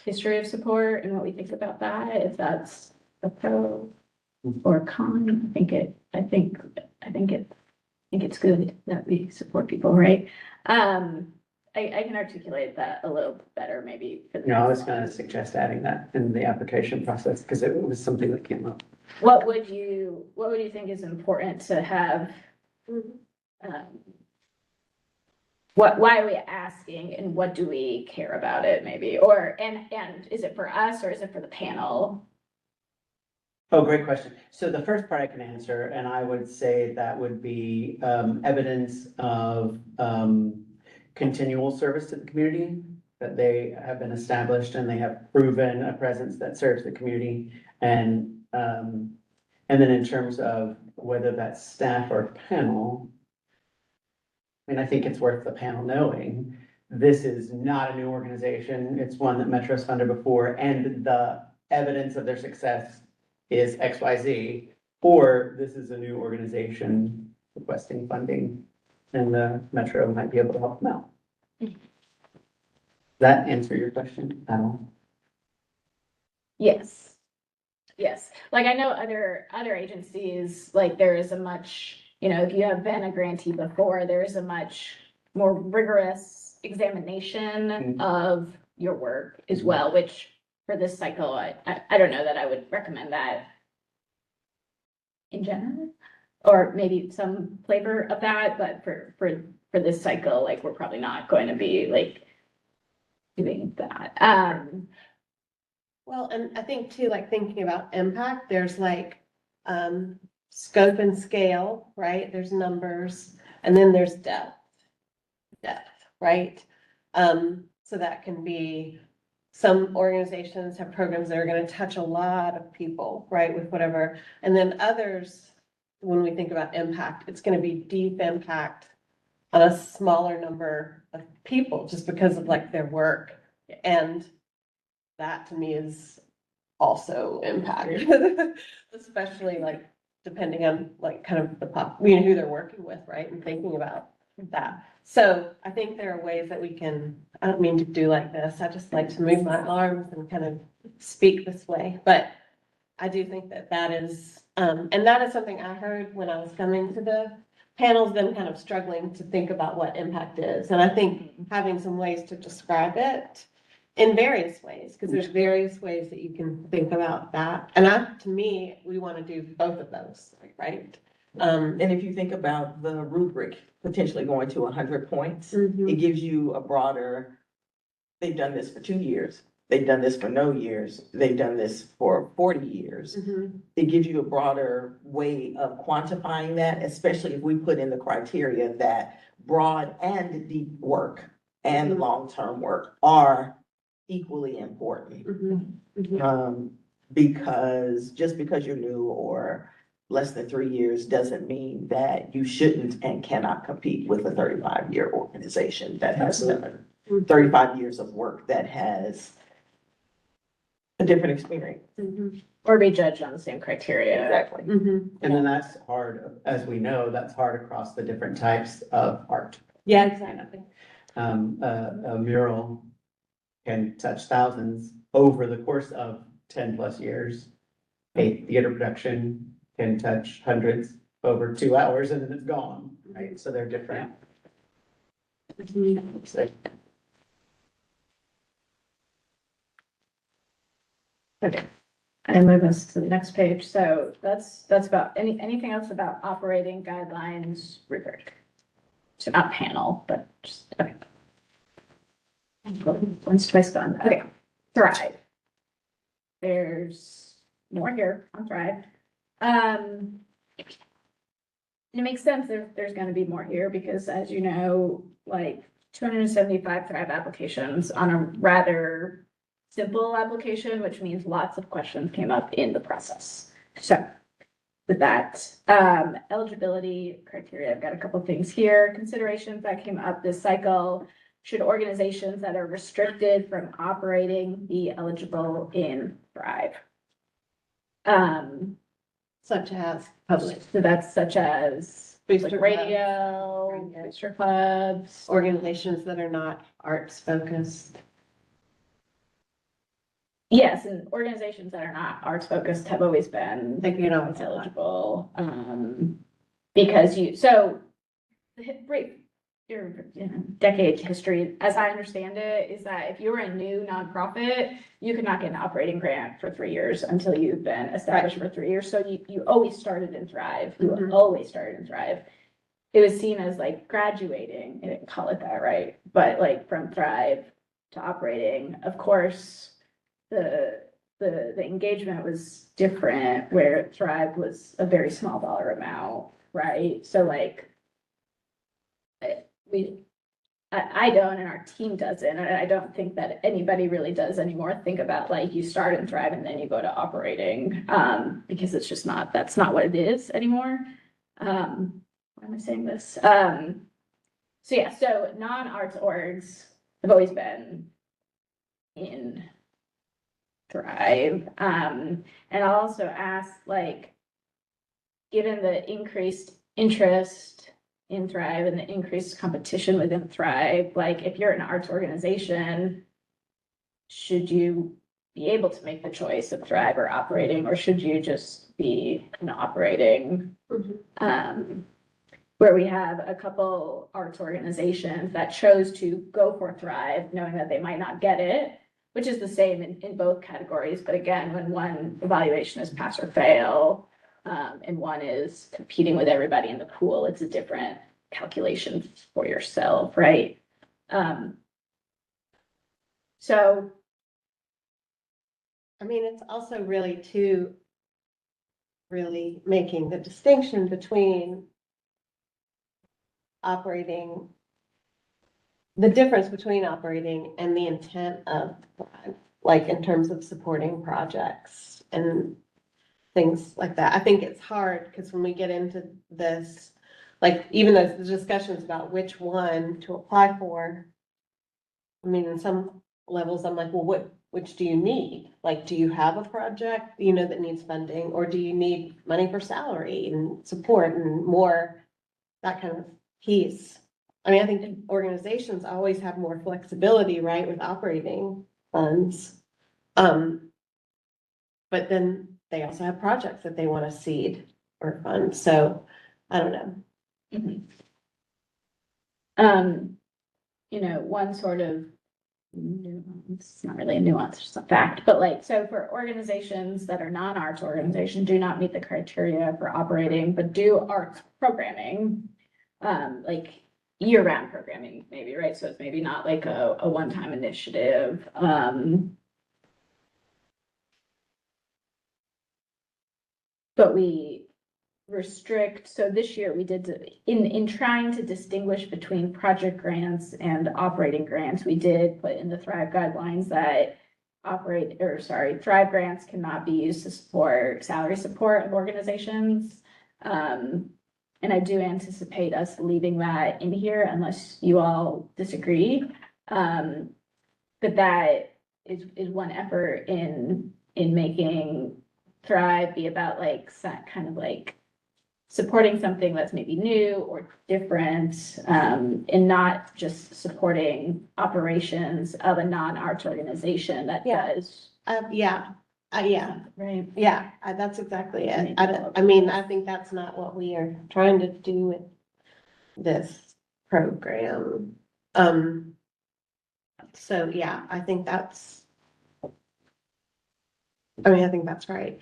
S4: history of support and what we think about that, if that's a pro or a con. I think it's good that we support people, right? I can articulate that a little better maybe.
S3: I was going to suggest adding that in the application process because it was something that came up.
S4: What would you think is important to have? Why are we asking, and what do we care about it maybe? And is it for us or is it for the panel?
S3: Oh, great question. So the first part I can answer, and I would say that would be evidence of continual service to the community, that they have been established and they have proven a presence that serves the community. And then in terms of whether that's staff or panel, I mean, I think it's worth the panel knowing, this is not a new organization. It's one that Metro's funded before, and the evidence of their success is XYZ, or this is a new organization requesting funding, and the Metro might be able to help them out. Does that answer your question at all?
S4: Yes. Yes, like I know other agencies, like there is a much, if you have been a grantee before, there is a much more rigorous examination
S3: Mhm.
S4: of your work as well, which for this cycle, I don't know that I would recommend that in general, or maybe some flavor of that, but for this cycle, like we're probably not going to be like doing that.
S1: Well, and I think too, like thinking about impact, there's like, scope and scale, right? There's numbers, and then there's depth. Right? So that can be, some organizations have programs that are gonna touch a lot of people, right, with whatever. And then others, when we think about impact, it's gonna be deep impact on a smaller number of people, just because of like their work. And that to me is also impact, especially like depending on like kind of the who they're working with, right? And thinking about that. So I think there are ways that we can, I don't mean to do like this, I just like to move my arms and kind of speak this way, but I do think that that is, and that is something I heard when I was coming to the panels, them kind of struggling to think about what impact is. And I think having some ways to describe it in various ways, because there's various ways that you can think about that. And to me, we want to do both of those, right?
S5: And if you think about the rubric potentially going to 100 points,
S1: Mhm.
S5: it gives you a broader, they've done this for 2 years, they've done this for no years, they've done this for 40 years.
S1: Mhm.
S5: It gives you a broader way of quantifying that, especially if we put in the criteria that broad and deep work and
S1: Mhm.
S5: long-term work are equally important.
S1: Mhm. Mhm.
S5: Because just because you're new or less than 3 years doesn't mean that you shouldn't and cannot compete with a 35-year organization that has done 35 years of work that has a different experience.
S1: Mhm.
S4: Or be judged on the same criteria.
S5: Exactly.
S1: Mhm.
S3: And then that's hard, as we know, that's hard across the different types of art.
S1: Yeah, exactly.
S3: A mural can touch thousands over the course of 10+ years. A theater production can touch hundreds over 2 hours and then it's gone, right? So they're different.
S1: Mhm.
S3: So
S4: Okay, and move us to the next page. So that's about, anything else about operating guidelines rubric? So not panel, but just, okay. Once, twice gone. Okay, Thrive. There's more here on Thrive. It makes sense there's gonna be more here because as you know, like 275 Thrive applications on a rather simple application, which means lots of questions came up in the process. So with that, eligibility criteria, I've got a couple things here. Considerations that came up this cycle. Should organizations that are restricted from operating be eligible in Thrive?
S1: Such as public
S4: So that's such as
S1: Booster
S4: like
S1: clubs.
S4: radio, booster clubs.
S1: organizations that are not arts focused.
S4: Yes, and organizations that are not arts focused have always been
S1: Like, you know, it's
S4: eligible, because so your decade history, as I understand it, is that if you were a new nonprofit, you could not get an operating grant for 3 years until you've been established for 3 years. So you always started in Thrive. You
S1: Mhm.
S4: always started in Thrive. It was seen as like graduating. I didn't call it that, right? But like from Thrive to operating, of course, the the engagement was different, where Thrive was a very small dollar amount, right? So like, I don't, and our team doesn't, and I don't think that anybody really does anymore, think about like, you start in Thrive and then you go to operating, because it's just not, that's not what it is anymore. Why am I saying this? So yeah, so non-arts orgs have always been in Thrive. And I'll also ask, like, given the increased interest in Thrive and the increased competition within Thrive, like, if you're an arts organization, should you be able to make the choice of Thrive or operating, or should you just be an operating? Where we have a couple arts organizations that chose to go for Thrive, knowing that they might not get it, which is the same in both categories. But again, when one evaluation is pass or fail, and one is competing with everybody in the pool, it's a different calculation for yourself, right? So,
S1: I mean, it's also really too, really making the distinction between operating, the difference between operating and the intent of Thrive, like in terms of supporting projects and things like that. I think it's hard because when we get into this, like even the discussions about which one to apply for, I mean, in some levels, I'm like, well, which do you need? Like, do you have a project, you know, that needs funding, or do you need money for salary and support and more, that kind of piece? I mean, I think organizations always have more flexibility, right, with operating funds. But then they also have projects that they want to seed or fund, so I don't know.
S4: you know, one sort of nuance, it's not really a nuance, it's just a fact, but like, so for organizations that are non-arts organizations, do not meet the criteria for operating, but do arts programming, like year-round programming, maybe, right? So it's maybe not like a one-time initiative. But we restrict, so this year we did, in trying to distinguish between project grants and operating grants, we did put in the Thrive guidelines that Thrive grants cannot be used to support salary support of organizations. And I do anticipate us leaving that in here unless you all disagree. But that is one effort in making Thrive be about like kind of like supporting something that's maybe new or different, and not just supporting operations of a non-arts organization that
S1: Yeah.
S4: does.
S1: Yeah,
S4: Right.
S1: yeah, that's exactly it. I mean, I think that's not what we are trying to do with this program. So yeah, I think that's right.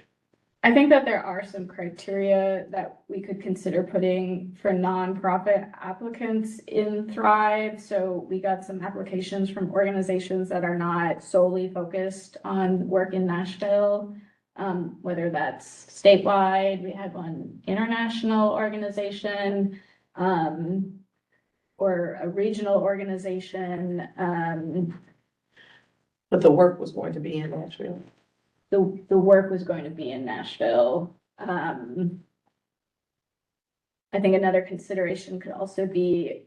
S4: I think that there are some criteria that we could consider putting for nonprofit applicants in Thrive. So we got some applications from organizations that are not solely focused on work in Nashville, whether that's statewide, we had one international organization, or a regional organization.
S5: But the work was going to be in Nashville.
S4: The work was going to be in Nashville. I think another consideration could also be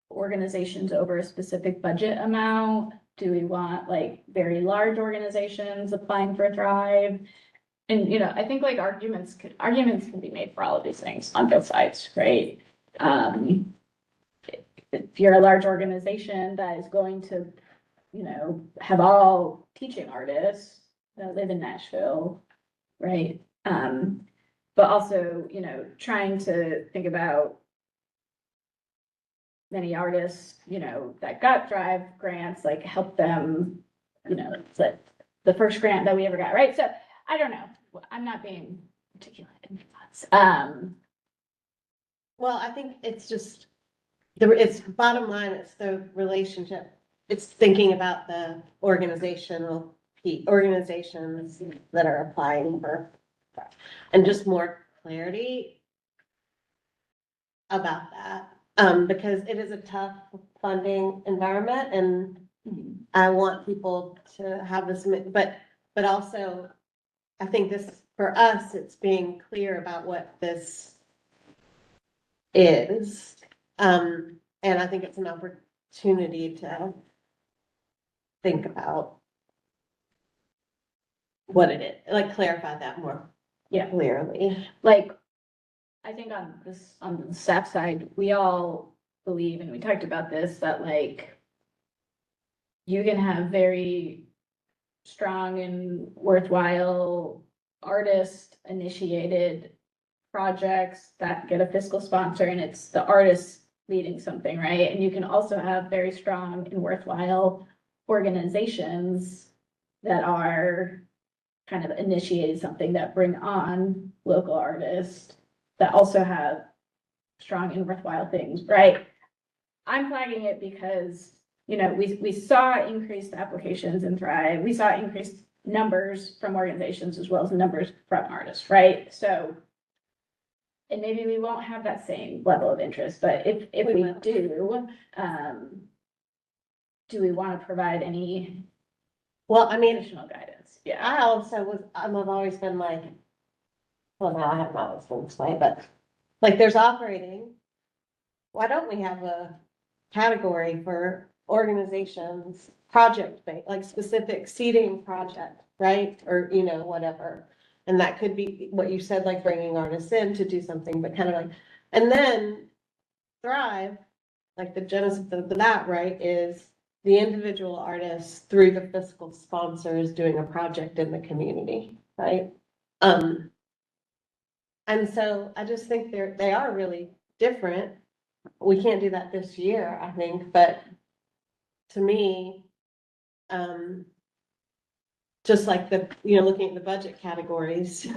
S4: organizations over a specific budget amount. Do we want like very large organizations applying for Thrive? And, you know, I think like arguments can be made for all of these things on both sides, right? If you're a large organization that is going to, you know, have all teaching artists that live in Nashville, right? But also, you know, trying to think about many artists, you know, that got Thrive grants, like help them, you know, it's like the first grant that we ever got, right? So I don't know, I'm not being articulate in my thoughts.
S1: Well, I think it's just, it's bottom line, it's the relationship. It's thinking about the organizational organizations that are applying for, and just more clarity about that. Because it is a tough funding environment and I want people to have this, but also I think this, for us, it's being clear about what this is. And I think it's an opportunity to think about what it is, like clarify that more
S4: Yeah.
S1: clearly.
S4: Like, I think on the staff side, we all believe, and we talked about this, that like you can have very strong and worthwhile artist initiated projects that get a fiscal sponsor and it's the artist leading something, right? And you can also have very strong and worthwhile organizations that are kind of initiated something that bring on local artists that also have strong and worthwhile things, right? I'm flagging it because, you know, we saw increased applications in Thrive. We saw increased numbers from organizations as well as numbers from artists, right? So, and maybe we won't have that same level of interest, but if
S1: We
S4: we
S1: will.
S4: do we want to provide any
S1: Well, I mean,
S4: additional guidance? Yeah.
S1: I also I've always been like, well, now I have my own things to say, but like there's operating. Why don't we have a category for organizations, project-based, like specific seating project, right? Or, you know, whatever. And that could be what you said, like bringing artists in to do something, but kind of like, and then Thrive, like the genesis of that, right, is the individual artists through the fiscal sponsors doing a project in the community, right? And so I just think they are really different. We can't do that this year, I think, but to me, just like looking at the budget categories,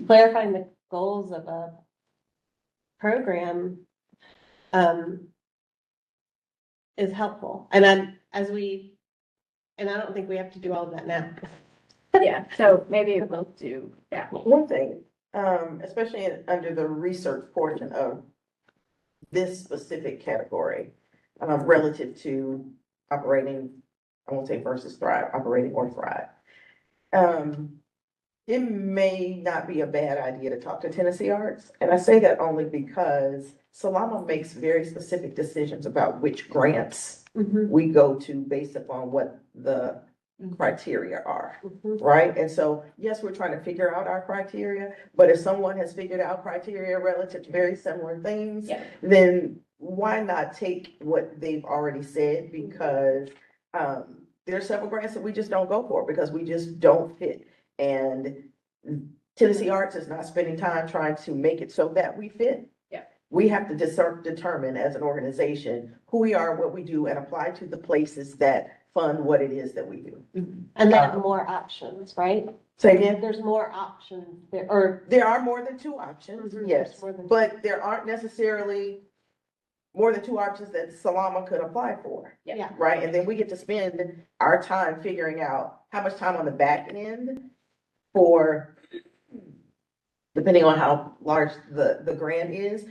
S1: clarifying the goals of a program, is helpful. And I don't think we have to do all of that now.
S4: Yeah, so maybe we'll do, yeah.
S5: One thing, especially under the research portion of this specific category, relative to operating, I won't say versus Thrive, operating or Thrive. It may not be a bad idea to talk to Tennessee Arts, and I say that only because Salama makes very specific decisions about which grants we go to based upon what the criteria are, right? And so, yes, we're trying to figure out our criteria, but if someone has figured out criteria relative to very similar things,
S4: Yeah.
S5: then why not take what they've already said? Because there are several grants that we just don't go for because we just don't fit. And Tennessee Arts is not spending time trying to make it so that we fit.
S4: Yeah.
S5: We have to determine as an organization who we are, what we do, and apply to the places that fund what it is that we do.
S1: And there are more options, right?
S5: Say again?
S1: There's more options there, or.
S5: There are more than two options,
S1: Mhm,
S5: yes,
S1: there's more than-
S5: but there aren't necessarily more than two options that Salama could apply for.
S1: Yeah.
S5: Right, and then we get to spend our time figuring out how much time on the back end for, depending on how large the grant is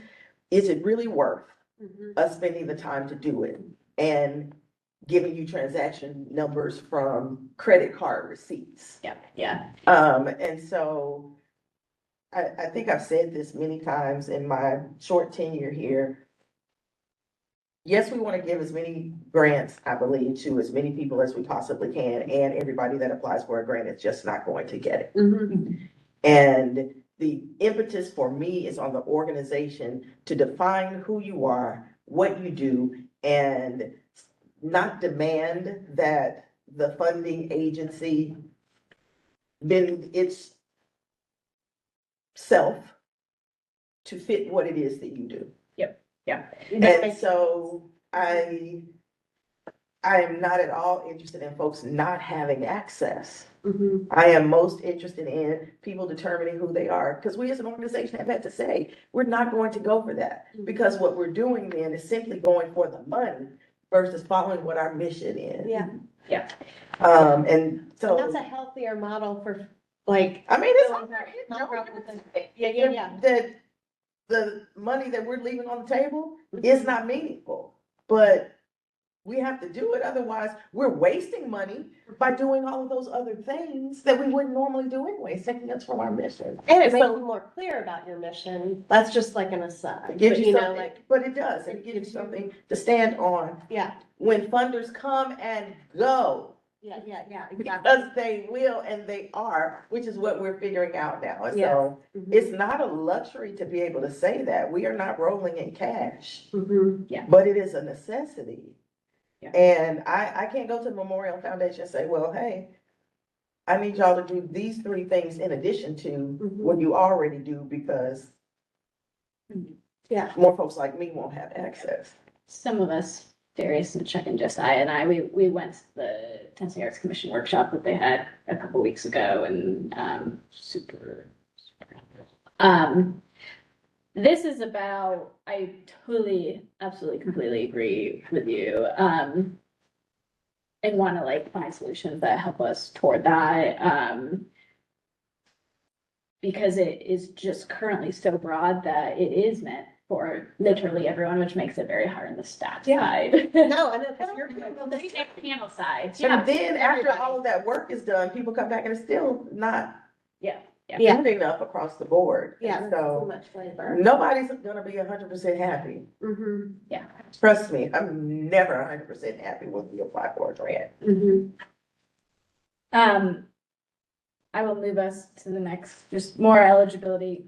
S5: it really worth
S1: Mhm.
S5: us spending the time to do it? And giving you transaction numbers from credit card receipts.
S4: Yeah.
S5: And so I think I've said this many times in my short tenure here. Yes, we want to give as many grants, I believe, to as many people as we possibly can, and everybody that applies for a grant is just not going to get it.
S1: Mhm.
S5: And the impetus for me is on the organization to define who you are, what you do, and not demand that the funding agency bend its self to fit what it is that you do.
S4: Yeah.
S5: And so I am not at all interested in folks not having access.
S1: Mhm.
S5: I am most interested in people determining who they are, because we as an organization have had to say, we're not going to go for that. Because what we're doing then is simply going for the money, versus following what our mission is.
S1: Yeah.
S5: And so,
S1: That's a healthier model for, like,
S5: I mean, it's
S1: Feeling
S5: hard.
S1: not
S5: No,
S1: wrong with
S5: you're-
S1: yeah.
S5: That the money that we're leaving on the table is not meaningful, but we have to do it, otherwise we're wasting money by doing all of those other things that we wouldn't normally do anyway, taking us from our mission.
S1: And it makes
S5: So-
S1: you more clear about your mission. That's just like an aside.
S5: It gives
S1: But,
S5: you
S1: know,
S5: something,
S1: like,
S5: but it does, it gives you something to stand on
S1: yeah,
S5: when funders come and go.
S1: yeah, exactly.
S5: Because they will and they are, which is what we're figuring out now. And
S1: Yeah.
S5: so
S1: Mhm.
S5: it's not a luxury to be able to say that. We are not rolling in cash,
S1: Mhm.
S5: but it is a necessity.
S2: Yeah.
S5: And I can't go to the Memorial Foundation and say, well, hey, I need y'all to do these 3 things in addition to what you already do, because
S1: Yeah.
S5: more folks like me won't have access.
S4: Some of us, Darius and Chuck and Josiah and I, we went to the Tennessee Arts Commission workshop that they had a couple weeks ago, and super. This is about, I totally, absolutely, completely agree with you. And want to like find solutions that help us toward that. Because it is just currently so broad that it is meant for literally everyone, which makes it very hard on the staff
S1: Yeah.
S4: side.
S1: No, and it's your.
S4: The staff panel side.
S5: And then after all of that work is done, people come back and it's still not
S4: Yeah.
S1: Yeah.
S5: good enough across the board.
S1: Yeah,
S5: And
S1: too
S5: so
S1: much labor.
S5: nobody's gonna be 100% happy.
S1: Mhm.
S5: Trust me, I'm never 100% happy when we apply for a grant.
S1: Mhm.
S4: I will move us to the next, just more eligibility.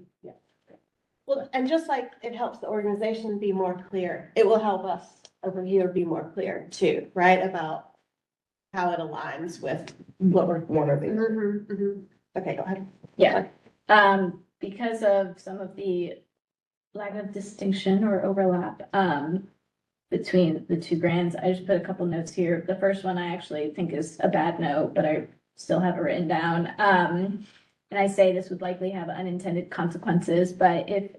S1: Well, and just like it helps the organization be more clear, it will help us over here be more clear too, right? About how it aligns with what we're.
S5: One of these.
S1: Mhm, mhm. Okay, go ahead.
S4: Yeah. Because of some of the lack of distinction or overlap, between the 2 grants, I just put a couple notes here. The first one I actually think is a bad note, but I still have it written down. And I say this would likely have unintended consequences, but if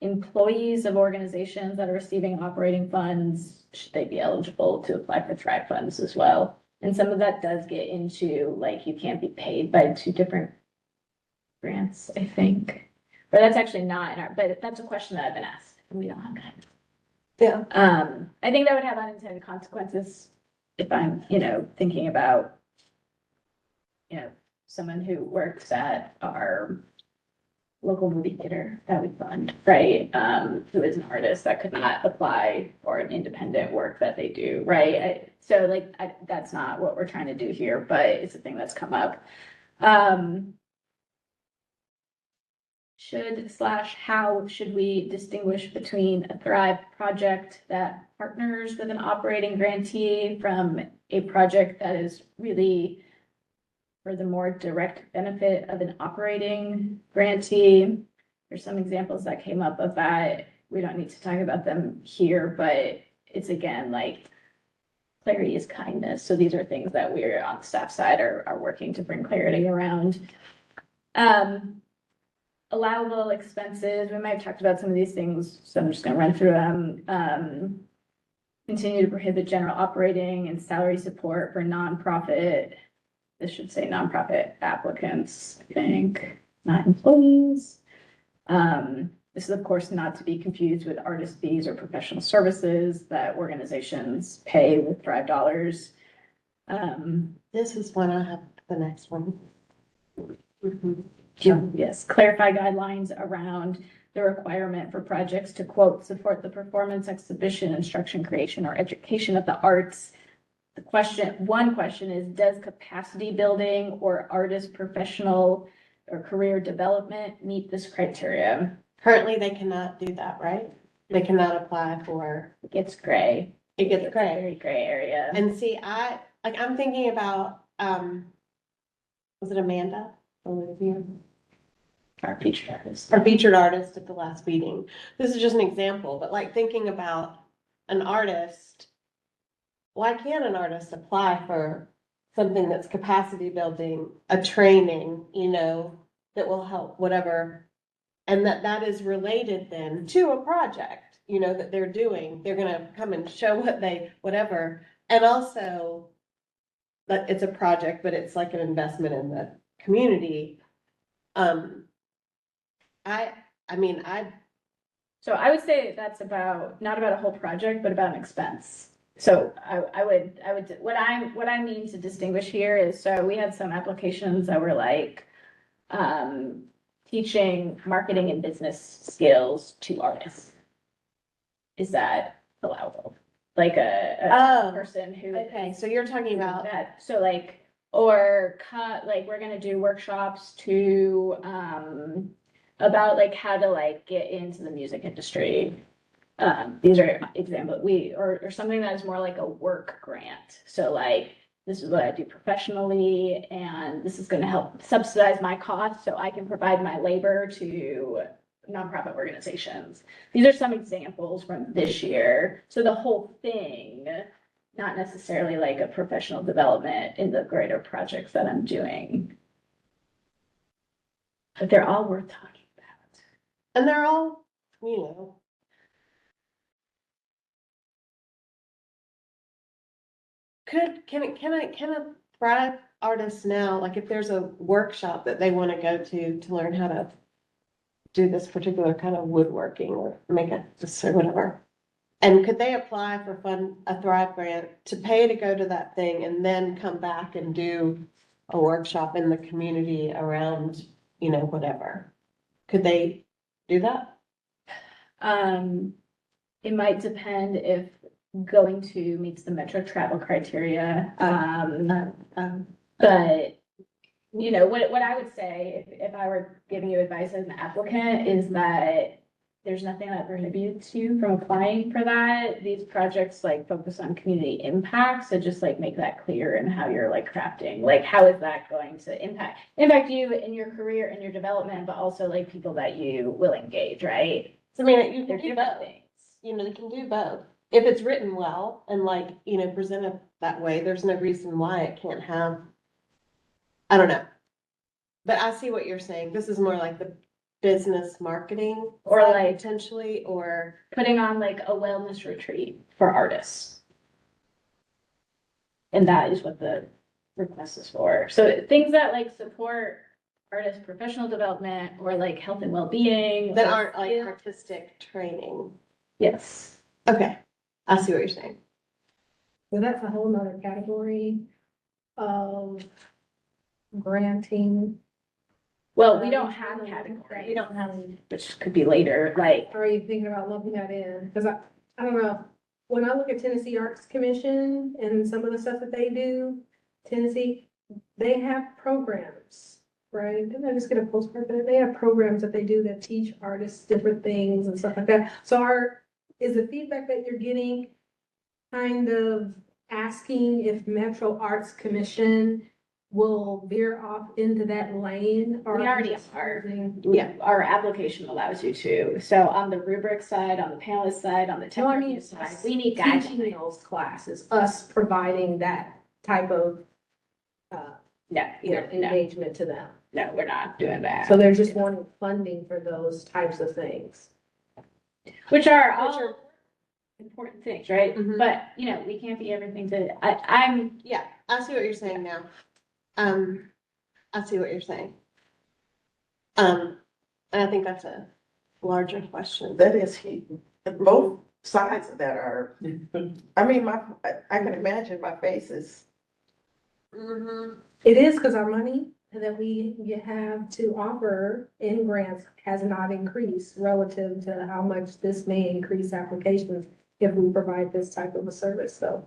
S4: employees of organizations that are receiving operating funds, should they be eligible to apply for Thrive funds as well? And some of that does get into, like, you can't be paid by 2 different grants, I think. But that's actually not in our, but that's a question that I've been asked, and we don't have that.
S1: Yeah.
S4: I think that would have unintended consequences if I'm, thinking about, someone who works at our local movie theater that we fund, right? Who is an artist that could not apply for an independent work that they do, right? That's not what we're trying to do here, but it's a thing that's come up. How should we distinguish between a Thrive project that partners with an operating grantee from a project that is really for the more direct benefit of an operating grantee? There's some examples that came up of that. We don't need to talk about them here, but it's again, like, clarity is kindness. So these are things that we're on the staff side are working to bring clarity around. Allowable expenses, we might have talked about some of these things, so I'm just gonna run through them. Continue to prohibit general operating and salary support for nonprofit. This should say nonprofit applicants, I think, not employees. This is of course not to be confused with artist fees or professional services that organizations pay with Thrive dollars.
S1: This is one I have, the next one. Mhm.
S4: Yes, clarify guidelines around the requirement for projects to quote, support the performance, exhibition, instruction, creation, or education of the arts. One question is, does capacity building or artist professional or career development meet this criteria?
S1: Currently, they cannot do that, right? They cannot apply for,
S4: It gets gray.
S1: it gets
S4: It's a
S1: gray.
S4: very gray area.
S1: And see, I'm thinking about, was it Amanda?
S4: Our featured artists.
S1: Our featured artist at the last meeting. This is just an example, but like thinking about an artist. Why can't an artist apply for something that's capacity building, a training, that will help whatever? And that is related then to a project, you know, that they're doing. They're gonna come and show what they, whatever. And also, that it's a project, but it's like an investment in the community. Um, I mean,
S4: So I would say that's about, not about a whole project, but about an expense. So I would, what I mean to distinguish here is, so we had some applications that were like, teaching marketing and business skills to artists. Is that allowable? Like a
S1: Oh,
S4: person who.
S1: okay, so you're talking about,
S4: That, so like, or like, we're gonna do workshops to, about like how to like get into the music industry. These are example, or something that is more like a work grant. So like, this is what I do professionally, and this is gonna help subsidize my costs, so I can provide my labor to nonprofit organizations. These are some examples from this year. So the whole thing, not necessarily like a professional development in the greater projects that I'm doing. But they're all worth talking about.
S1: and they're all, you know. Can a Thrive artist now, like if there's a workshop that they want to go to learn how to do this particular kind of woodworking or make it just or whatever. And could they apply for a Thrive grant to pay to go to that thing and then come back and do a workshop in the community around, you know, whatever? Could they do that?
S4: It might depend if going to meets the Metro travel criteria. But you know, what I would say if I were giving you advice as an applicant is that there's nothing that prohibits you from applying for that. These projects like focus on community impact, so just like make that clear in how you're like crafting, like how is that going to impact you in your career and your development, but also like people that you will engage, right?
S1: I mean, you
S4: They're
S1: can do
S4: different
S1: both.
S4: things.
S1: You know, they can do both. If it's written well and like, you know, presented that way, there's no reason why it can't have. I don't know. But I see what you're saying. This is more like the business marketing
S4: Or
S1: side
S4: like-
S1: potentially, or
S4: Putting on like a wellness retreat for artists. And that is what the request is for. So things that like support artist professional development or like health and well-being.
S1: that
S4: or
S1: aren't like
S4: skill-
S1: artistic training.
S4: Yes.
S1: Okay, I see what you're saying.
S6: So that's a whole nother category of granting.
S4: Well, we don't have
S6: We
S4: categories,
S6: don't have any.
S4: which could be later, like,
S6: Are you thinking about lumping that in? Because I don't know, when I look at Tennessee Arts Commission and some of the stuff that they do, Tennessee, they have programs, right? Didn't I just get a postcard that they have programs that they do that teach artists different things and stuff like that? So is the feedback that you're getting kind of asking if Metro Arts Commission will veer off into that lane? Or
S4: We already
S6: just
S4: are.
S6: using-
S1: Yeah.
S4: our application allows you to. So on the rubric side, on the panelist side, on the tech
S6: No, I
S4: review
S6: mean,
S4: side, we need
S6: teaching
S4: guidelines.
S6: those classes, us providing that type of,
S4: No, no,
S6: engagement to them.
S4: no, we're not doing that.
S6: So they're just wanting funding for those types of things.
S4: Which are
S1: Which
S4: all
S1: are-
S4: important things, right?
S1: Mhm.
S4: But, you know, we can't be everything to, I'm,
S1: Yeah, I see what you're saying now. I see what you're saying. And I think that's a larger question.
S5: That is, both sides of that are, I mean, I can imagine my face is,
S1: Mhm.
S6: It is because our money that we have to offer in grants has not increased relative to how much this may increase applications if we provide this type of a service, so.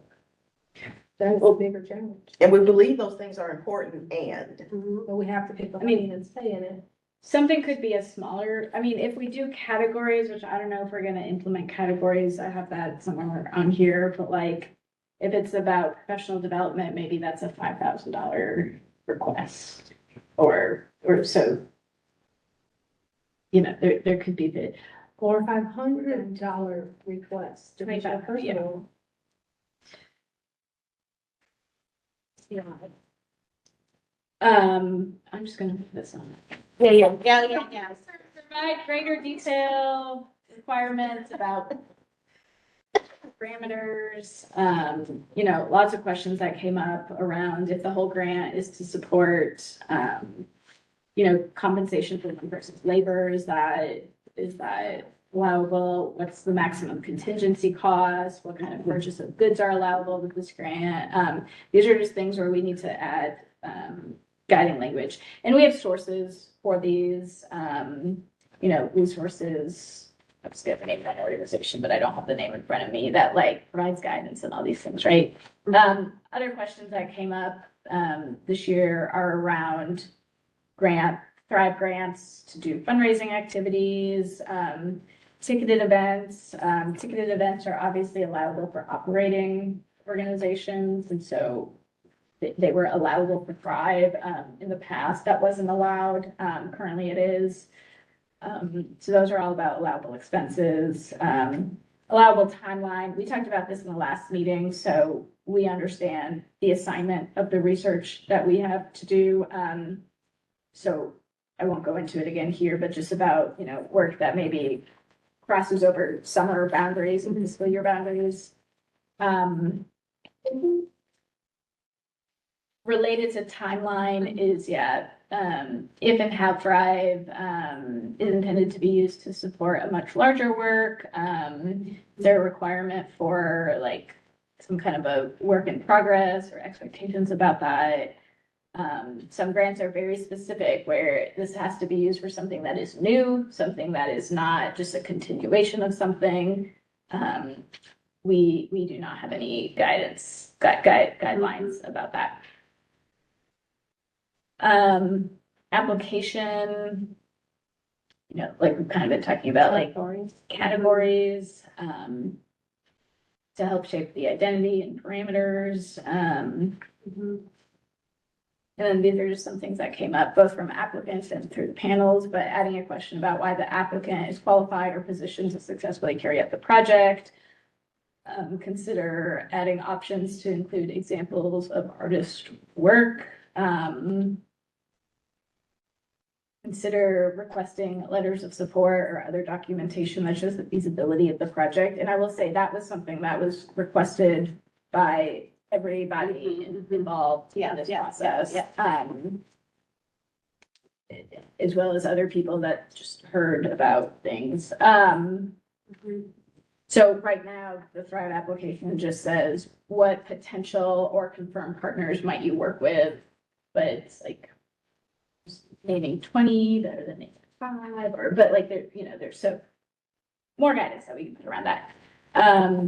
S6: That is a bigger challenge,
S5: and we believe those things are important and.
S1: Mhm.
S6: but we have to pick the
S4: I mean-
S6: money and stay in it.
S4: something could be a smaller, I mean, if we do categories, which I don't know if we're gonna implement categories, I have that somewhere on here, but like, if it's about professional development, maybe that's a $5,000 request. Or so. You know, there could be the,
S6: Or $500 request to be
S4: $25, yeah.
S6: personal. Yeah.
S4: I'm just gonna put this on.
S1: Yeah.
S4: Provide greater detail requirements about parameters, you know, lots of questions that came up around if the whole grant is to support, you know, compensation for one person's labor, is that allowable? What's the maximum contingency cost? What kind of purchase of goods are allowable with this grant? These are just things where we need to add, guiding language. And we have sources for these, you know, resources. I'm just gonna name that organization, but I don't have the name in front of me, that like provides guidance and all these things, right? Other questions that came up, this year are around Thrive grants to do fundraising activities, ticketed events. Ticketed events are obviously allowable for operating organizations, and so they were allowable for Thrive. In the past, that wasn't allowed. Currently it is. So those are all about allowable expenses, allowable timeline. We talked about this in the last meeting, so we understand the assignment of the research that we have to do. So I won't go into it again here, but just about, you know, work that maybe crosses over summer boundaries and fiscal year boundaries. Related to timeline is, if and how Thrive is intended to be used to support a much larger work. Is there a requirement for like some kind of a work in progress or expectations about that? Some grants are very specific where this has to be used for something that is new, something that is not just a continuation of something. We do not have any guidelines about that. Application, you know, like we've kind of been talking about, like categories, to help shape the identity and parameters. And then these are just some things that came up both from applicants and through the panels, but adding a question about why the applicant is qualified or positioned to successfully carry out the project. Consider adding options to include examples of artist work. Consider requesting letters of support or other documentation that shows the feasibility of the project. And I will say that was something that was requested by everybody involved in this process. As well as other people that just heard about things. So right now, the Thrive application just says what potential or confirmed partners might you work with, but it's like naming 20 better than naming 5, but like there, you know, there's so more guidance that we can put around that.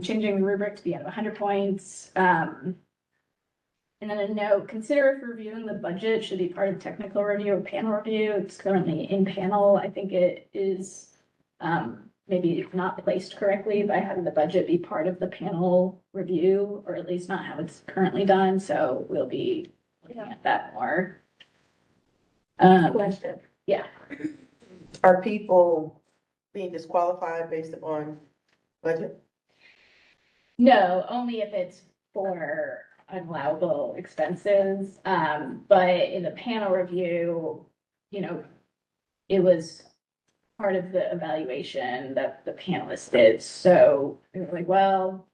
S4: Changing the rubric to be out of 100 points. And then a note, consider if reviewing the budget should be part of technical review or panel review. It's currently in panel. I think it is maybe not placed correctly by having the budget be part of the panel review, or at least not how it's currently done. So we'll be looking at that more.
S5: Question.
S4: Yeah.
S5: Are people being disqualified based upon budget?
S4: No, only if it's for unallowable expenses. But in the panel review, you know, it was part of the evaluation that the panelists did. So they were like, well,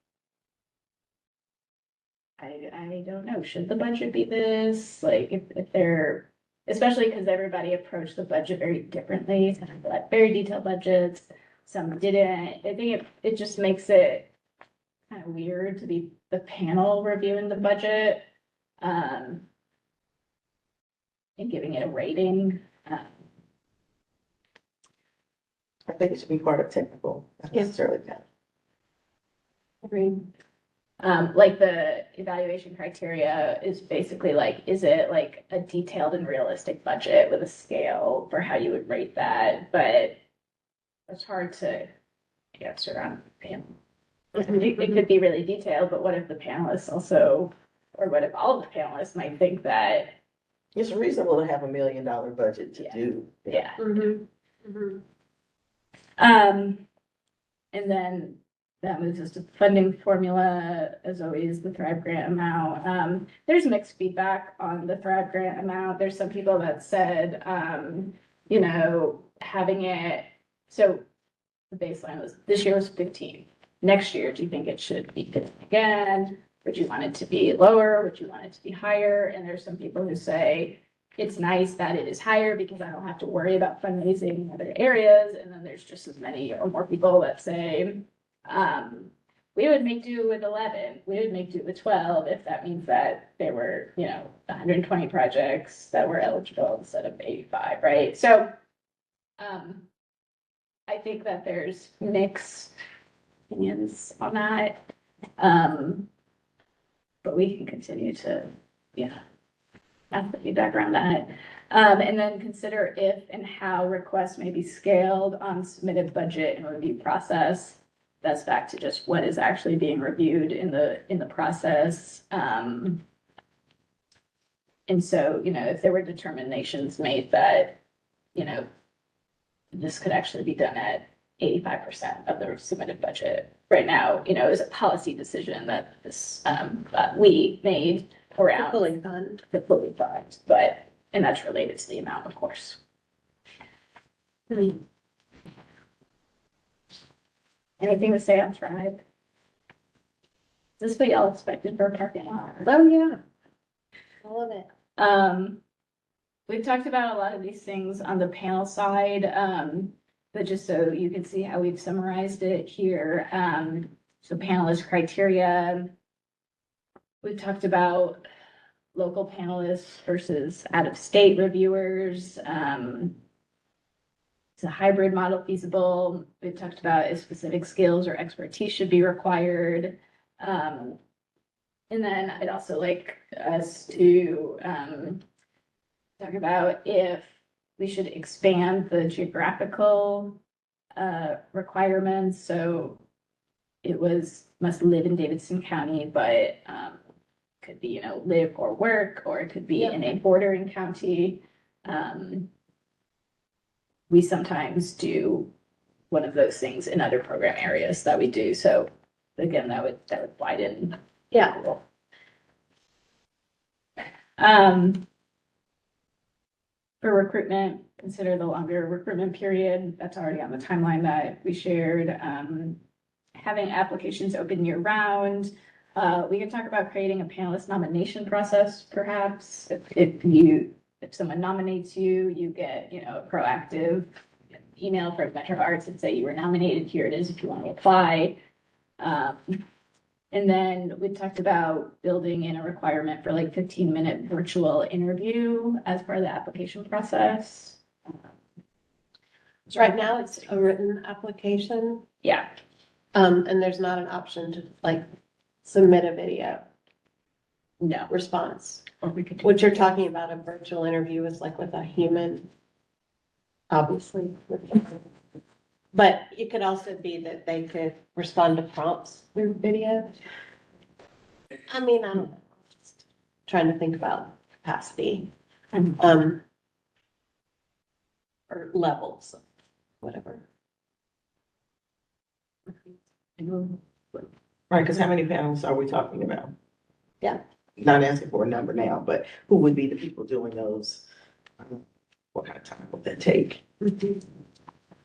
S4: I don't know, should the budget be this? Like if they're, especially because everybody approached the budget very differently, some had very detailed budgets, some didn't. I think it just makes it kind of weird to be the panel reviewing the budget, and giving it a rating.
S5: I think it should be part of technical, not necessarily that.
S4: Agreed. Like the evaluation criteria is basically like, is it like a detailed and realistic budget with a scale for how you would rate that? But it's hard to answer on panel. It could be really detailed, but what if the panelists also, or what if all of the panelists might think that?
S5: It's reasonable to have $1 million budget to do.
S4: Yeah. And then that moves us to funding formula, as always, the Thrive grant amount. There's mixed feedback on the Thrive grant amount. There's some people that said, you know, having it, so the baseline was, this year was 15. next year, do you think it should be 50 again? Would you want it to be lower? Would you want it to be higher? And there's some people who say, it's nice that it is higher because I don't have to worry about fundraising in other areas. And then there's just as many or more people that say, we would make do with 11, we would make do with 12 if that means that there were, 120 projects that were eligible instead of 85, right? So I think that there's mixed opinions on that. But we can continue to, ask the feedback around that. And then consider if and how requests may be scaled on submitted budget and review process. That's back to just what is actually being reviewed in the process. And so, if there were determinations made that, this could actually be done at 85% of the submitted budget. Right now, it was a policy decision that this, we made around
S1: Fully fund.
S4: the fully fund, and that's related to the amount, of course. Anything to say on Thrive? This is what y'all expected for a parking lot.
S1: Oh, yeah. I love it.
S4: We've talked about a lot of these things on the panel side, but just so you can see how we've summarized it here. So panelist criteria. We've talked about local panelists versus out-of-state reviewers. Is a hybrid model feasible? We've talked about if specific skills or expertise should be required. And then I'd also like us to talk about if we should expand the geographical requirements. So it must live in Davidson County, but could be, live or work, or it could be in a bordering county. We sometimes do one of those things in other program areas that we do. So again, that would widen.
S1: Yeah.
S4: For recruitment, consider the longer recruitment period. That's already on the timeline that we shared. Having applications open year round. We can talk about creating a panelist nomination process, perhaps. If someone nominates you, you get, a proactive email from Metro Arts and say you were nominated, here it is if you want to apply. And then we talked about building in a requirement for like 15-minute virtual interview as part of the application process.
S1: So right now it's a written application,
S4: Yeah,
S1: and there's not an option to like submit a video
S4: no.
S1: response.
S4: Or we could do.
S1: What you're talking about, a virtual interview is like with a human, obviously. But it could also be that they could respond to prompts through video. I mean, I'm just trying to think about capacity, or levels, whatever.
S5: Right, because how many panels are we talking about?
S1: Yeah.
S5: Not asking for a number now, but who would be the people doing those? What kind of time would that take?
S3: And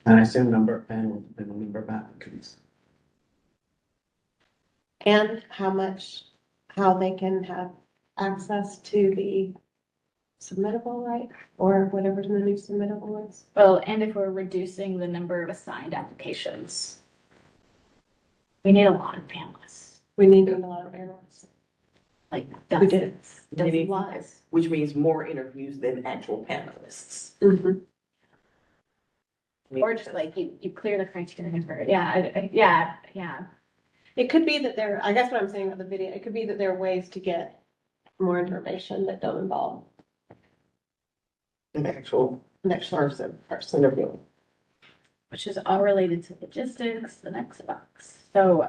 S3: I assume number of panels, depending on number of applicants.
S1: And how they can have access to the submittable, right? Or whatever the new submittable is.
S4: Well, and if we're reducing the number of assigned applications, we need a lot of panelists,
S1: We need a lot of errors.
S4: like
S1: We do.
S4: dozens, dozens.
S1: Lots.
S5: Which means more interviews than actual panelists.
S4: Or just like you clear the criteria for, yeah.
S1: It could be that I guess what I'm saying about the video, it could be that there are ways to get more information that don't involve
S5: An actual
S1: next person.
S5: interview.
S4: Which is all related to logistics, the next box. So,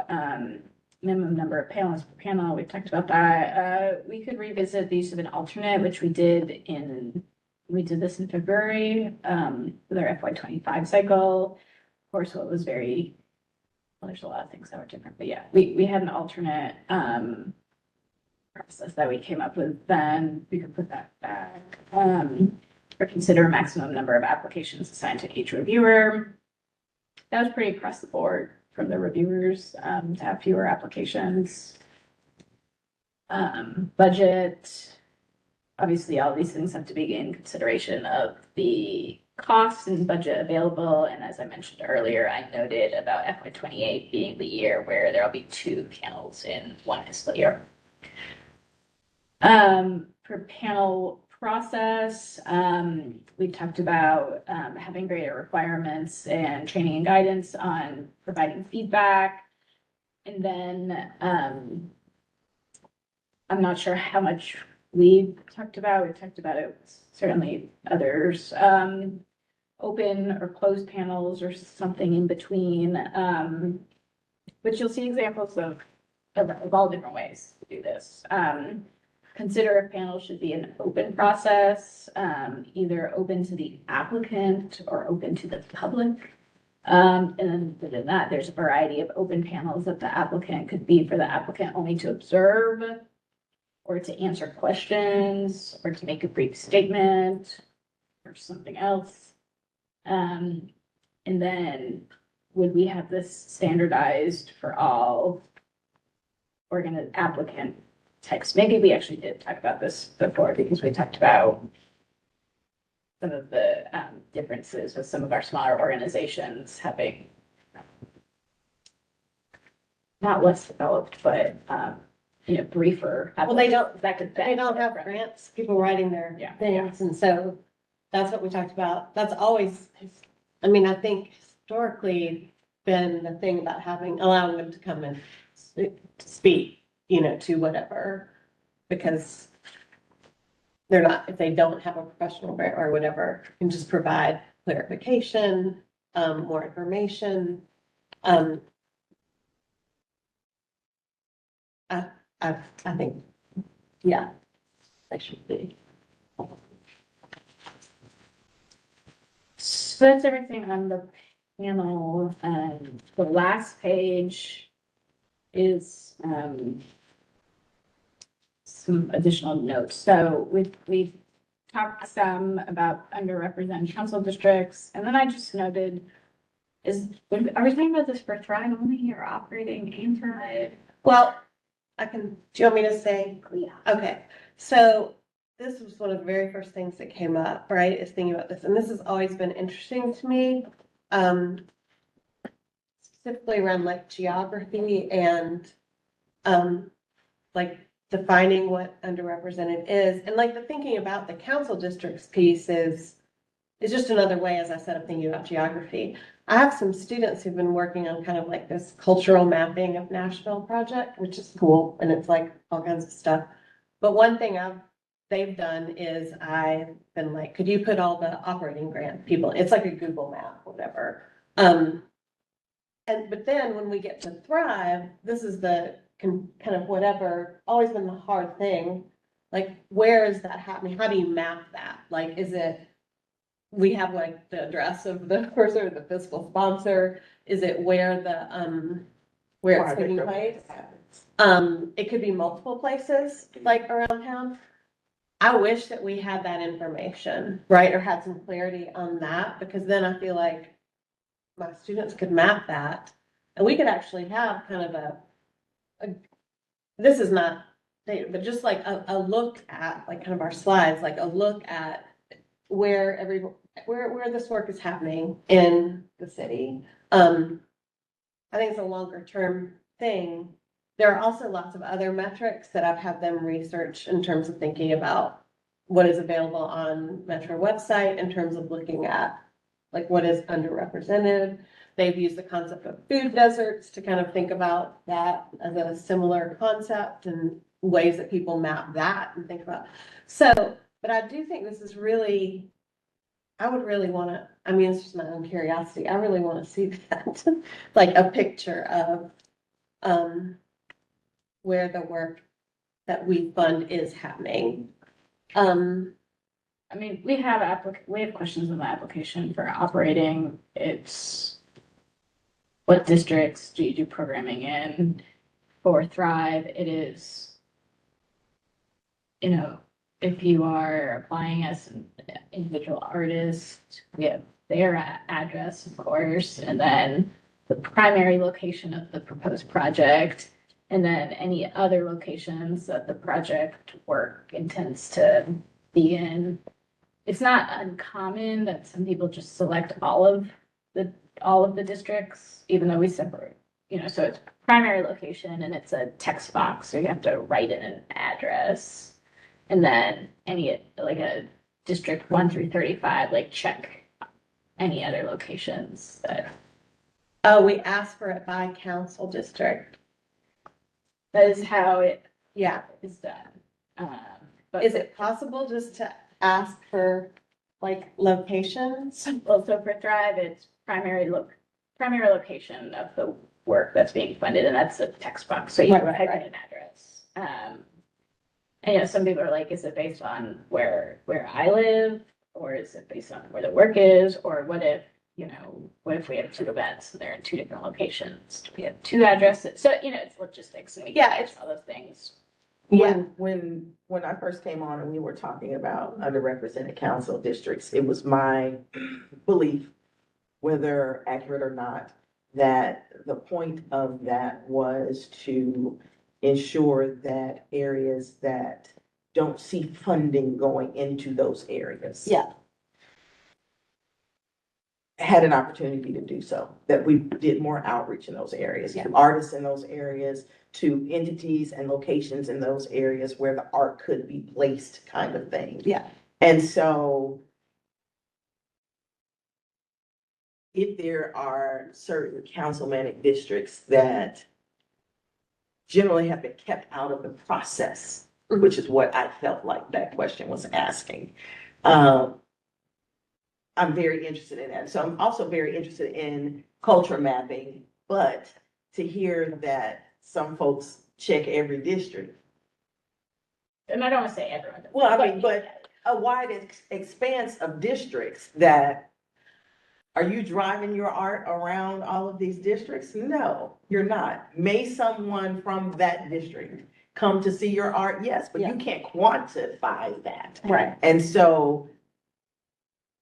S4: minimum number of panelists per panel, we've talked about that. We could revisit the use of an alternate, which we did this in February, with our FY 25 cycle. Of course, what was there's a lot of things that were different, but yeah, we had an alternate, process that we came up with then. We could put that back. Or consider a maximum number of applications assigned to each reviewer. That was pretty across the board.
S7: from the reviewers, to have fewer applications. Budget, obviously, all these things have to be in consideration of the costs and budget available. And as I mentioned earlier, I noted about FY 28 being the year where there'll be 2 panels in one fiscal year. For panel process, we talked about having greater requirements and training and guidance on providing feedback. And then I'm not sure how much we've talked about it, certainly others. Open or closed panels or something in between, which you'll see examples of all different ways to do this. Consider if panels should be an open process, either open to the applicant or open to the public. And then within that, there's a variety of open panels that the applicant could be for the applicant only to observe or to answer questions or to make a brief statement or something else. And then would we have this standardized for all applicant types? Maybe we actually did talk about this before because we talked about some of the differences with some of our smaller organizations having not less developed, but briefer.
S1: Well, they don't,
S7: That could.
S1: they don't have grants, people writing their
S7: Yeah.
S1: things, and so that's what we talked about. That's always, I mean, I think historically been the thing about allowing them to come and speak, to whatever, because they're not, if they don't have a professional grant or whatever, can just provide clarification, more information. I think, yeah, they should be.
S7: So that's everything on the panel. The last page is some additional notes. So we've talked some about underrepresented council districts, and then I just noted are we talking about this for Thrive only or operating and Thrive?
S1: Well, do you want me to say?
S7: Yeah.
S1: Okay, so this was one of the very first things that came up, right, is thinking about this, and this has always been interesting to me. Specifically around like geography and, like defining what underrepresented is, and like the thinking about the council districts piece is just another way, as I said, of thinking about geography. I have some students who've been working on kind of like this cultural mapping of Nashville project, which is cool, and it's like all kinds of stuff. But one thing they've done is I've been like, could you put all the operating grant people, it's like a Google map, whatever. But then when we get to Thrive, this is the kind of whatever, always been the hard thing. Like, where is that happening? How do you map that? Like, is it, we have like the address of the person or the fiscal sponsor? Is it where where it's taking place? It could be multiple places, like around town. I wish that we had that information, right? Or had some clarity on that, because then I feel like my students could map that, and we could actually have kind of this is not, but just like a look at, like kind of our slides, like a look at where this work is happening in the city. I think it's a longer term thing. There are also lots of other metrics that I've had them research in terms of thinking about what is available on Metro website, in terms of looking at like what is underrepresented. They've used the concept of food deserts to kind of think about that as a similar concept and ways that people map that and think about. So, but I do think this is really, I would really want to, I mean, it's just my own curiosity. I really want to see that, like a picture of where the work that we fund is happening.
S7: I mean, we have questions in the application for operating. It's what districts do you do programming in? For Thrive, it is, if you are applying as an individual artist, we have their address, of course, and then the primary location of the proposed project, and then any other locations that the project work intends to be in. It's not uncommon that some people just select all of the districts, even though we separate, so it's primary location and it's a text box, so you have to write in an address. And then any, like a district 1 through 35, like check any other locations that.
S1: Oh, we asked for it by council district.
S7: That is how it
S1: Yeah.
S7: is done. But
S1: Is it possible just to ask for like locations?
S7: also for Thrive, it's primary location of the work that's being funded, and that's a text box, so you
S1: Right, right,
S7: type in
S1: right.
S7: an address. And some people are like, is it based on where I live, or is it based on where the work is, or what if we have two events and they're in two different locations? We have two addresses, so it's logistics, and we
S1: Yeah,
S7: can
S1: it's-
S7: all those things.
S1: Yeah.
S5: When I first came on and we were talking about underrepresented council districts, it was my belief, whether accurate or not, that the point of that was to ensure that areas that don't see funding going into those areas.
S1: Yeah.
S5: Had an opportunity to do so, that we did more outreach in those areas,
S1: Yeah.
S5: to artists in those areas, to entities and locations in those areas where the art could be placed, kind of thing.
S1: Yeah.
S5: And so if there are certain councilmanic districts that generally have been kept out of the process, which is what I felt like that question was asking, I'm very interested in that. So I'm also very interested in culture mapping, but to hear that some folks check every district.
S7: And I don't want to say everyone.
S5: Well, I mean, but a wide expanse of districts that, are you driving your art around all of these districts? No, you're not. May someone from that district come to see your art? Yes, but
S1: Yeah.
S5: you can't quantify that.
S1: Right.
S5: And so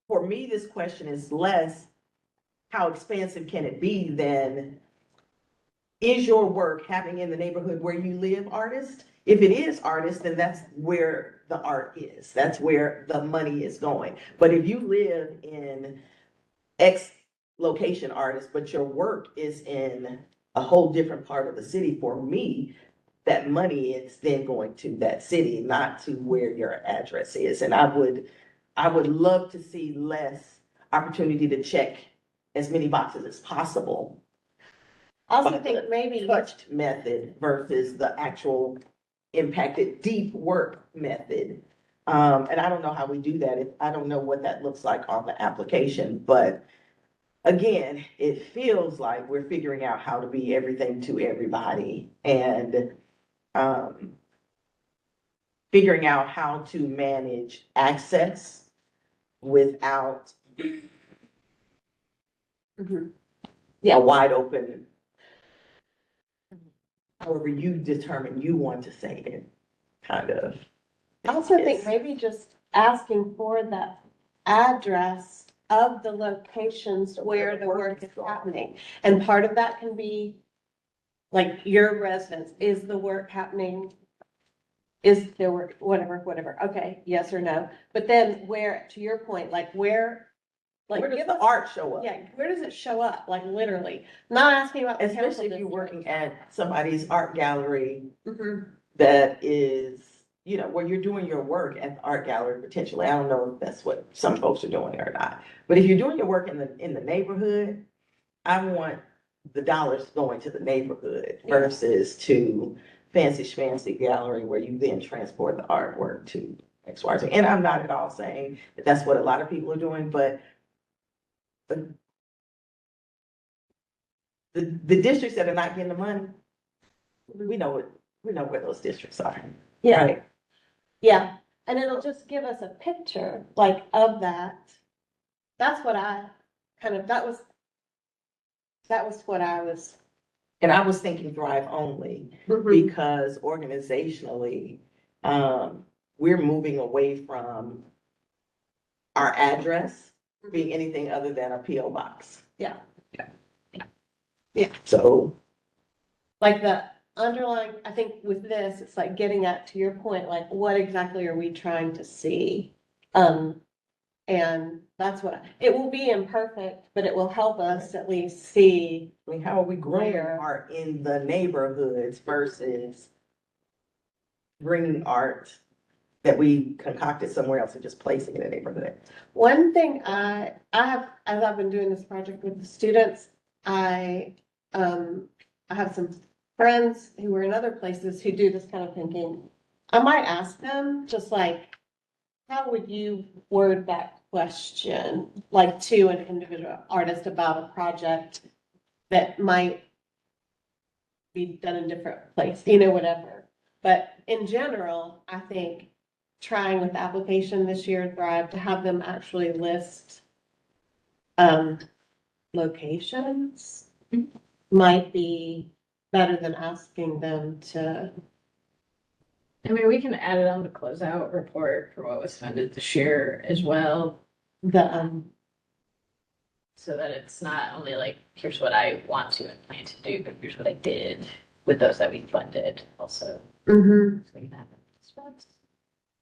S5: for me, this question is less, how expansive can it be than, is your work happening in the neighborhood where you live, artist? If it is artist, then that's where the art is. That's where the money is going. But if you live in X location, artist, but your work is in a whole different part of the city, for me, that money is then going to that city, not to where your address is. And I would love to see less opportunity to check as many boxes as possible.
S1: I also
S5: But
S1: think maybe,
S5: Touched method versus the actual impacted deep work method. And I don't know how we do that. I don't know what that looks like on the application, but again, it feels like we're figuring out how to be everything to everybody and, figuring out how to manage access without
S1: Mhm.
S5: a wide open, however you determine you want to say it, kind of.
S1: I also think
S5: Yes.
S1: maybe just asking for the address of the locations where the work is happening. And part of that can be like your residence, is the work happening? Is there work, whatever, okay, yes or no, but then where, to your point, like where
S5: Where does
S1: give
S5: the
S1: us-
S5: art show up?
S1: Yeah, where does it show up, like literally, not asking about the council
S5: Especially if you're
S1: district.
S5: working at somebody's art gallery
S1: Mhm.
S5: that is, where you're doing your work at the art gallery potentially. I don't know if that's what some folks are doing or not. But if you're doing your work in the neighborhood, I want the dollars going to the neighborhood
S1: Yeah.
S5: versus to fancy schmancy gallery where you then transport the artwork to X, Y, Z. And I'm not at all saying that that's what a lot of people are doing, but the districts that are not getting the money, we know where those districts are.
S1: Yeah,
S5: Right?
S1: yeah, and it'll just give us a picture, like, of that. That's what I kind of, that was what I was.
S5: And I was thinking Thrive only
S1: Mhm.
S5: because organizationally, we're moving away from our address being anything other than a PO box.
S1: Yeah. Yeah.
S5: So,
S1: Like the underlying, I think with this, it's like getting at, to your point, like what exactly are we trying to see? And that's what, it will be imperfect, but it will help us at least see.
S5: I mean, how are we growing
S1: Where?
S5: art in the neighborhoods versus bringing art that we concocted somewhere else and just placing it in the neighborhood?
S1: One thing I have, as I've been doing this project with the students, I have some friends who are in other places who do this kind of thinking. I might ask them, just like, how would you word that question, like to an individual artist about a project that might be done in different place, whatever. But in general, I think trying with the application this year, Thrive, to have them actually list locations might be better than asking them to.
S7: I mean, we can add it on the closeout report for what was funded this year as well,
S1: The,
S7: so that it's not only like, here's what I want to and plan to do, but here's what I did with those that we funded also.
S1: mhm.
S7: So we can have it.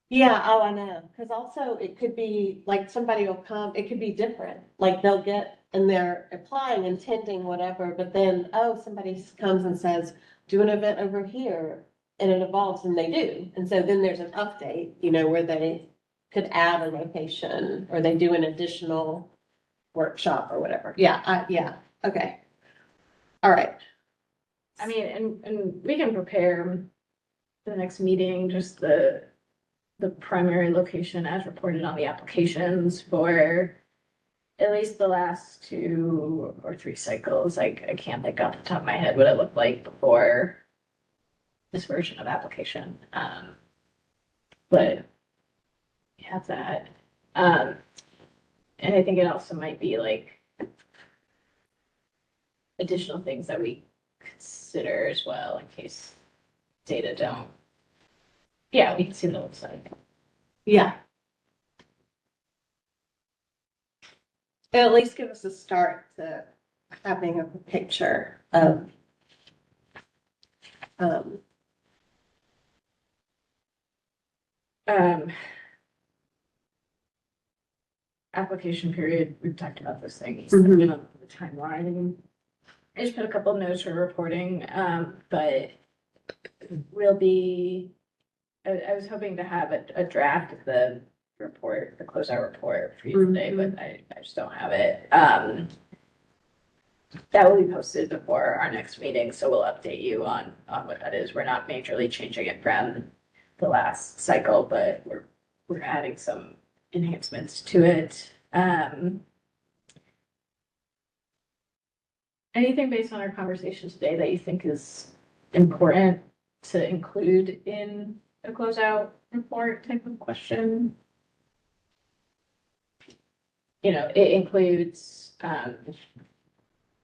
S1: Yeah, oh, I know, because also it could be like somebody will come, it could be different, like they'll get, and they're applying, intending whatever, but then, oh, somebody comes and says, do an event over here, and it evolves, and they do, and so then there's an update, where they could add a location, or they do an additional workshop or whatever, yeah, okay. All right,
S7: I mean, and we can prepare for the next meeting, just the primary location as reported on the applications for at least the last 2 or 3 cycles. I can't think off the top of my head what it looked like before this version of application. But we have that. And I think it also might be like additional things that we consider as well in case data don't. Yeah, we can see what it looks like.
S1: yeah. It'll at least give us a start to having a picture of
S7: Application period, we've talked about those things,
S1: Mhm.
S7: the timeline. I just put a couple of notes for reporting, but we'll be, I was hoping to have a draft of the report, the closeout report for you today, but I just don't have it. That will be posted before our next meeting, so we'll update you on what that is. We're not majorly changing it from the last cycle, but we're adding some enhancements to it. Anything based on our conversation today that you think is important to include in a closeout report type of question? It includes an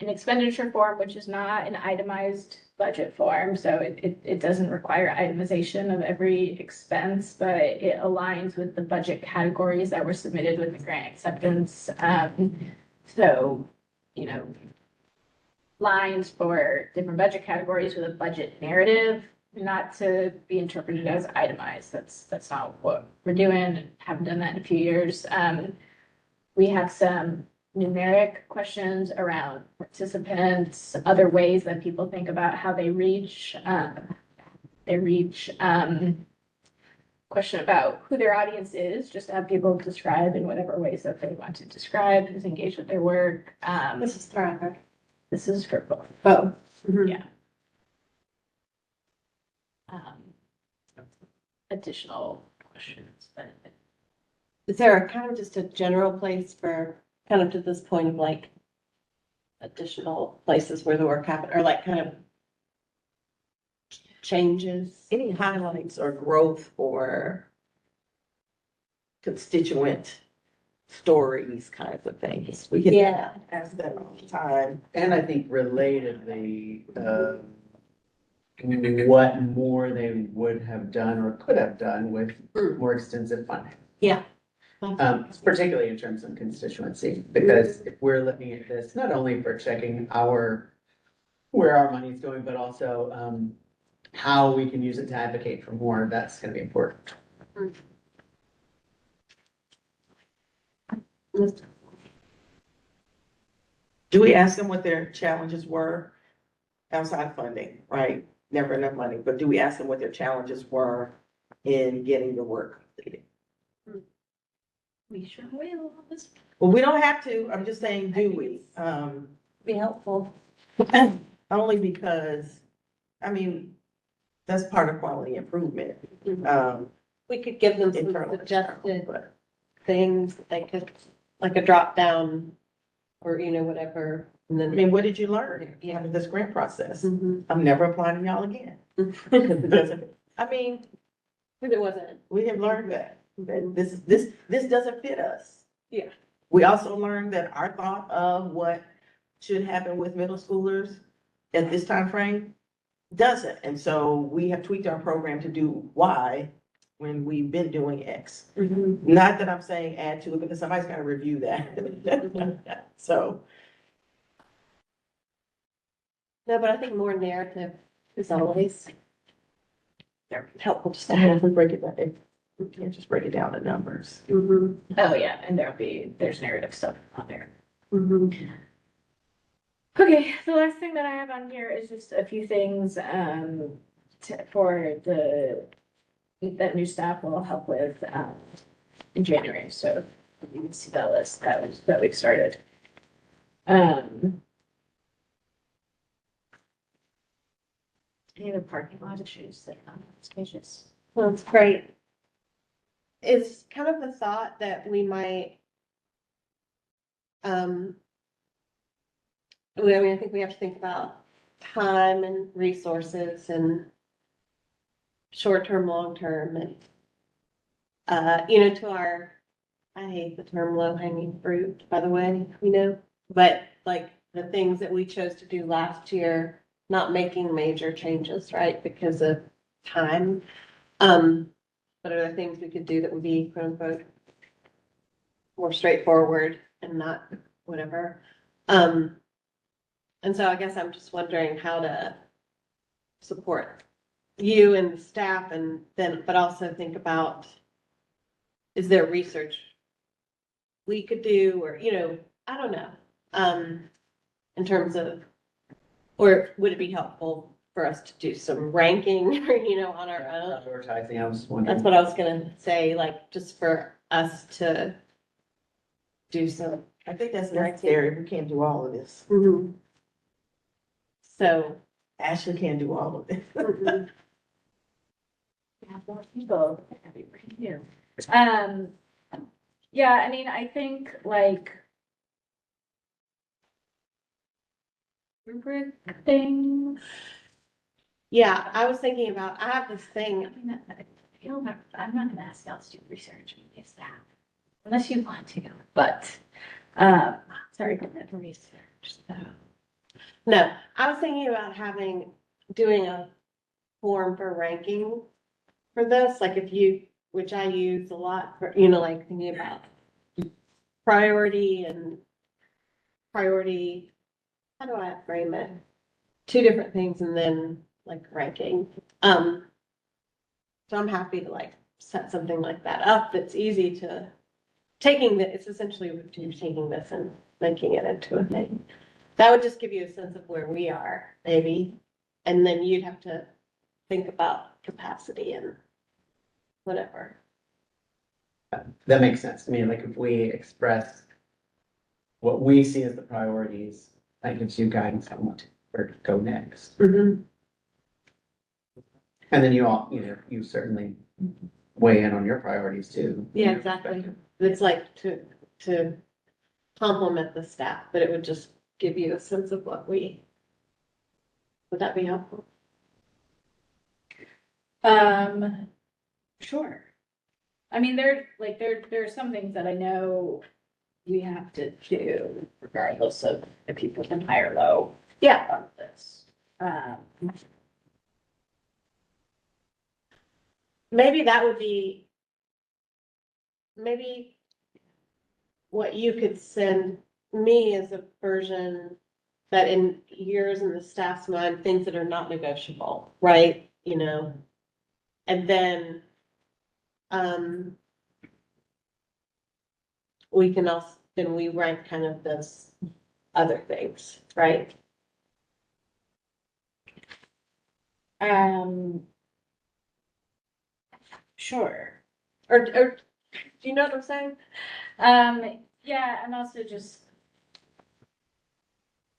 S7: expenditure form, which is not an itemized budget form, so it doesn't require itemization of every expense, but it aligns with the budget categories that were submitted with the grant acceptance. So, lines for different budget categories with a budget narrative, not to be interpreted as itemized. That's not what we're doing. Haven't done that in a few years. We have some numeric questions around participants, other ways that people think about how they reach. Question about who their audience is, just to have people describe in whatever ways that they want to describe, who's engaged with their work.
S1: This is Thrive.
S7: This is for both.
S1: Oh.
S7: Yeah. Additional questions.
S1: Is there a kind of just a general place for kind of to this point of like additional places where the work happened or like kind of changes?
S5: Any highlights or growth or constituent stories kinds of things? We can
S1: Yeah.
S5: ask that all the time.
S3: And I think relatedly, what more they would have done or could have done with more extensive funding.
S1: Yeah.
S3: Particularly in terms of constituency, because if we're looking at this, not only for checking our where our money is going, but also, how we can use it to advocate for more. That's gonna be important.
S5: Do we ask them what their challenges were outside funding, right? Never enough money, but do we ask them what their challenges were in getting the work completed?
S7: We sure will. This
S5: Well, we don't have to, I'm just saying, do we?
S7: be helpful.
S5: Only because, I mean, that's part of quality improvement. Um,
S1: We could give them some
S5: internal,
S1: suggested
S5: but
S1: things that they could, like a drop down or, whatever, and
S5: I
S1: then.
S5: mean, what did you learn
S1: Yeah.
S5: out of this grant process?
S1: Mhm.
S5: I'm never applying to y'all again. Because it doesn't, I mean,
S1: But it wasn't.
S5: we have learned that this doesn't fit us.
S1: Yeah.
S5: We also learned that our thought of what should happen with middle schoolers at this time frame doesn't. And so we have tweaked our program to do Y when we've been doing X. Not that I'm saying add to it, because somebody's gotta review that. So,
S1: No, but I think more narrative is always helpful just to
S5: I hope
S1: have.
S5: we break it down. We can't just break it down to numbers.
S1: Mhm.
S7: Oh, yeah, and there's narrative stuff on there.
S1: Mhm.
S7: Okay, the last thing that I have on here is just a few things, for that new staff will help with, in January, so you can see that list that we've started. Any of the parking lot issues that are on these pages?
S1: Well, it's great. It's kind of the thought that we might, I think we have to think about time and resources and short-term, long-term, and, to our, I hate the term low-hanging fruit, by the way, but like the things that we chose to do last year, not making major changes, right, because of time. But are there things we could do that would be quote unquote more straightforward and not whatever? And so I guess I'm just wondering how to support you and the staff, and then, but also think about, is there research we could do, or, I don't know, in terms of, or would it be helpful for us to do some ranking, on our own?
S3: Prioritizing, I was wondering.
S1: That's what I was gonna say, like, just for us to do some.
S5: I think that's necessary. We can't do all of this.
S1: So.
S5: Ashley can't do all of it.
S1: mhm.
S7: We have more people. That'd be pretty new. Yeah, I mean, I think like rubric things.
S1: Yeah, I was thinking about, I have this
S7: I
S1: thing,
S7: mean, I'm not gonna ask y'all to do research on this staff, unless you want to, but, sorry, for that research, so.
S1: no, I was thinking about doing a form for ranking for this, like if you, which I use a lot for, like thinking about priority, how do I frame it? Two different things and then like ranking. So I'm happy to like set something like that up that's easy to, it's essentially you're taking this and making it into a thing. That would just give you a sense of where we are, maybe, and then you'd have to think about capacity and whatever.
S3: That makes sense to me. Like if we express what we see as the priorities, that gives you guidance on where to go next.
S1: Mhm.
S3: And then you certainly weigh in on your priorities too.
S1: Yeah, exactly. It's like to complement the staff, but it would just give you a sense of would that be helpful?
S7: Sure. I mean, there are some things that I know we have to do regardless of if people can high or low.
S1: Yeah.
S7: On this.
S1: Maybe that would be, maybe what you could send me as a version that in yours and the staff's mind, things that are not negotiable, right? You know? And then, we can also, then we rank kind of those other things, right?
S7: Sure.
S1: Or, do you know what I'm saying?
S7: Yeah, I'm also just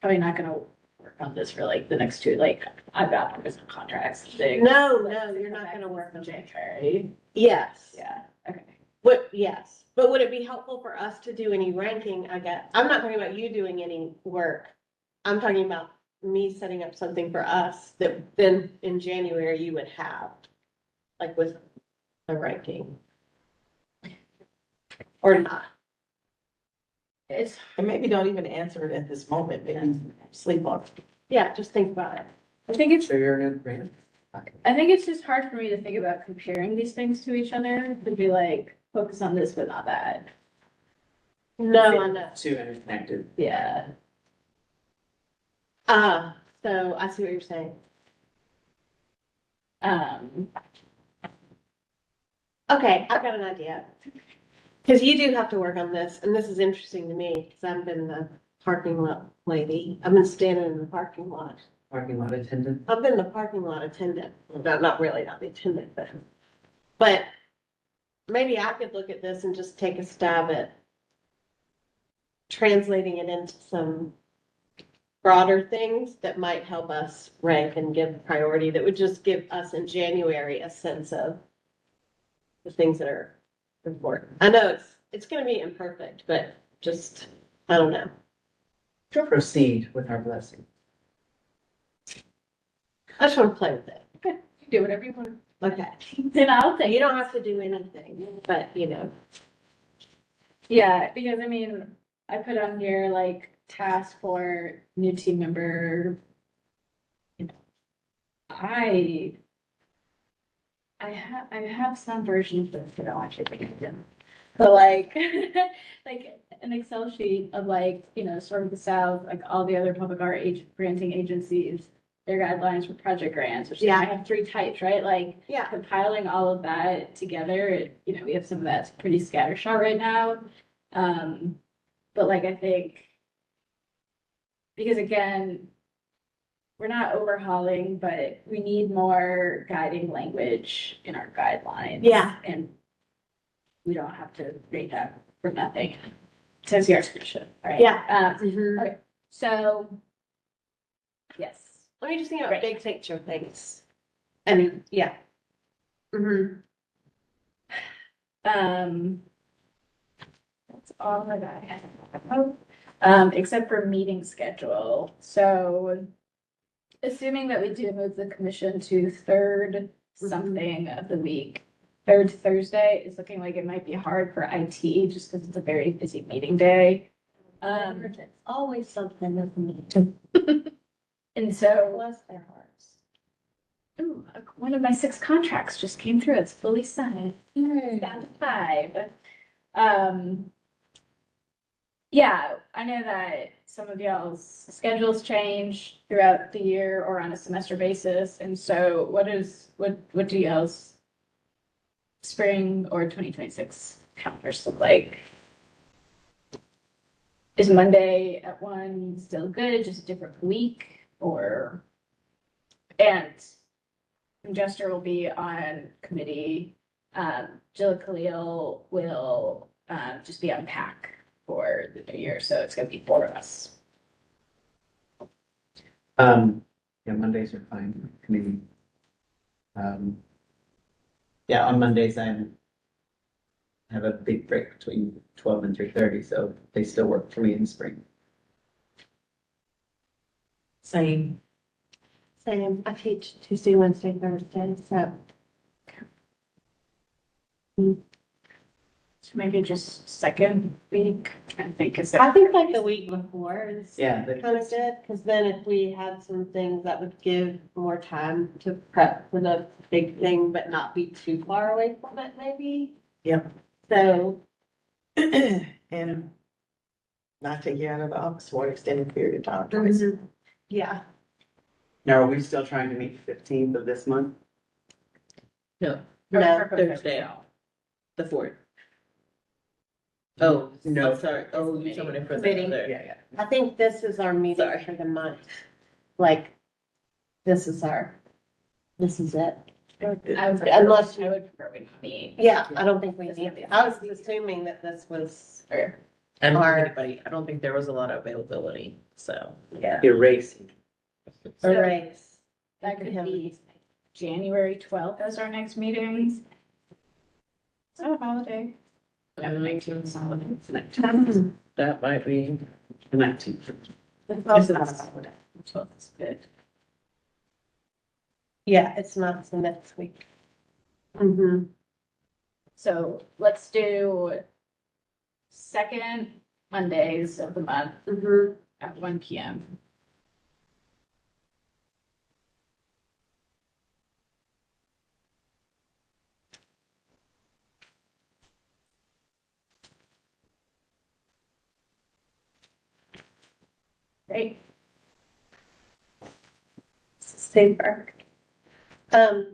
S7: probably not gonna work on this for like the next two, like, I've got business contracts.
S1: No, you're not gonna work
S7: in
S1: on it.
S7: January.
S1: Yes.
S7: Yeah, okay.
S1: Yes, but would it be helpful for us to do any ranking? I'm not talking about you doing any work. I'm talking about me setting up something for us that then in January you would have, like with a ranking. Or not.
S7: It's,
S5: And maybe don't even answer it at this moment, maybe sleep on it.
S1: Yeah, just think about it.
S7: I think it's,
S3: So you're gonna grant?
S7: I think it's just hard for me to think about comparing these things to each other, to be like, focus on this, but not that.
S1: No, I know.
S3: Too interconnected.
S7: Yeah.
S1: So I see what you're saying.
S7: Um,
S1: Okay, I've got an idea. Cause you do have to work on this, and this is interesting to me, cause I've been the parking lot lady. I've been standing in the parking lot.
S3: Parking lot attendant.
S1: I've been the parking lot attendant, not really, not the attendant, but maybe I could look at this and just take a stab at translating it into some broader things that might help us rank and give priority, that would just give us in January a sense of the things that are important. I know it's gonna be imperfect, but just, I don't know.
S3: Proceed with our blessing.
S1: I just wanna play with it.
S7: do whatever you want.
S1: Okay.
S7: Then I'll take.
S1: You don't have to do anything, but you know.
S7: Yeah, because I mean, I put on here like task for new team member. You know, I have some version of this that I want you to think of. But like, like an Excel sheet of like, you know, sort of the South, like all the other public art granting agencies, their guidelines for project grants, which
S1: Yeah.
S7: I have 3 types, right? Like
S1: Yeah.
S7: compiling all of that together, you know, we have some of that's pretty scattershot right now. But like, I think, because again, we're not overhauling, but we need more guiding language in our guidelines.
S1: Yeah.
S7: And we don't have to read that for nothing. Says the Arts Commission, right?
S1: Yeah.
S7: Okay, so, yes.
S1: Let me just think about
S7: Right.
S1: big picture things. And yeah. Mm-hmm.
S7: That's all that I have. Except for meeting schedule. So assuming that we do move the commission to third something of the week, third Thursday is looking like it might be hard for IT just because it's a very busy meeting day.
S1: It's always something with me.
S7: And so,
S1: Bless their hearts.
S7: ooh, one of my 6 contracts just came through. It's fully signed. Down to 5. Yeah, I know that some of y'all's schedules change throughout the year or on a semester basis. And so what do y'all's spring or 2026 calendars look like? Is Monday at 1 still good, just a different week, or? And Jester will be on committee. Jill Khalil will just be on PAC for the new year, so it's gonna be 4 of us.
S3: Yeah, Mondays are fine, committee. Yeah, on Mondays I have a big break between 12 and 3:30, so they still work for me in the spring.
S5: Same.
S1: Same. I teach Tuesday, Wednesday, Thursday, so.
S7: So maybe just second week, I think is
S1: I
S7: it.
S1: think like the week before is
S3: Yeah,
S1: kind of good, because then if we had some things that would give more time to prep for the big thing, but not be too far away from it, maybe.
S5: Yep.
S1: So,
S5: And not take you out of the office for an extended period of time. twice.
S1: Yeah.
S3: Now, are we still trying to meet the 15th of this month?
S2: No,
S1: No.
S2: Thursday, the fourth. Oh,
S3: No.
S2: I'm sorry. Oh, you're talking about for the
S1: Committee.
S2: other.
S3: Yeah.
S1: I think this is our meeting
S2: Sorry.
S1: for the month. Like, this is it. Unless
S7: I would prefer we not meet.
S1: Yeah, I don't think we need it. I was assuming that this was,
S2: I don't
S1: Our-
S2: think anybody, I don't think there was a lot of availability, so.
S1: yeah,
S3: Erasing.
S1: a race.
S7: That could be January 12th as our next meeting. Is that a holiday?
S2: That might be.
S3: The 19th.
S2: This is-
S7: So it's good.
S1: Yeah, it's not the next week. Mm-hmm.
S7: So let's do second Mondays of the month
S1: Mm-hmm.
S7: at 1 PM. Great.
S1: Super. Well,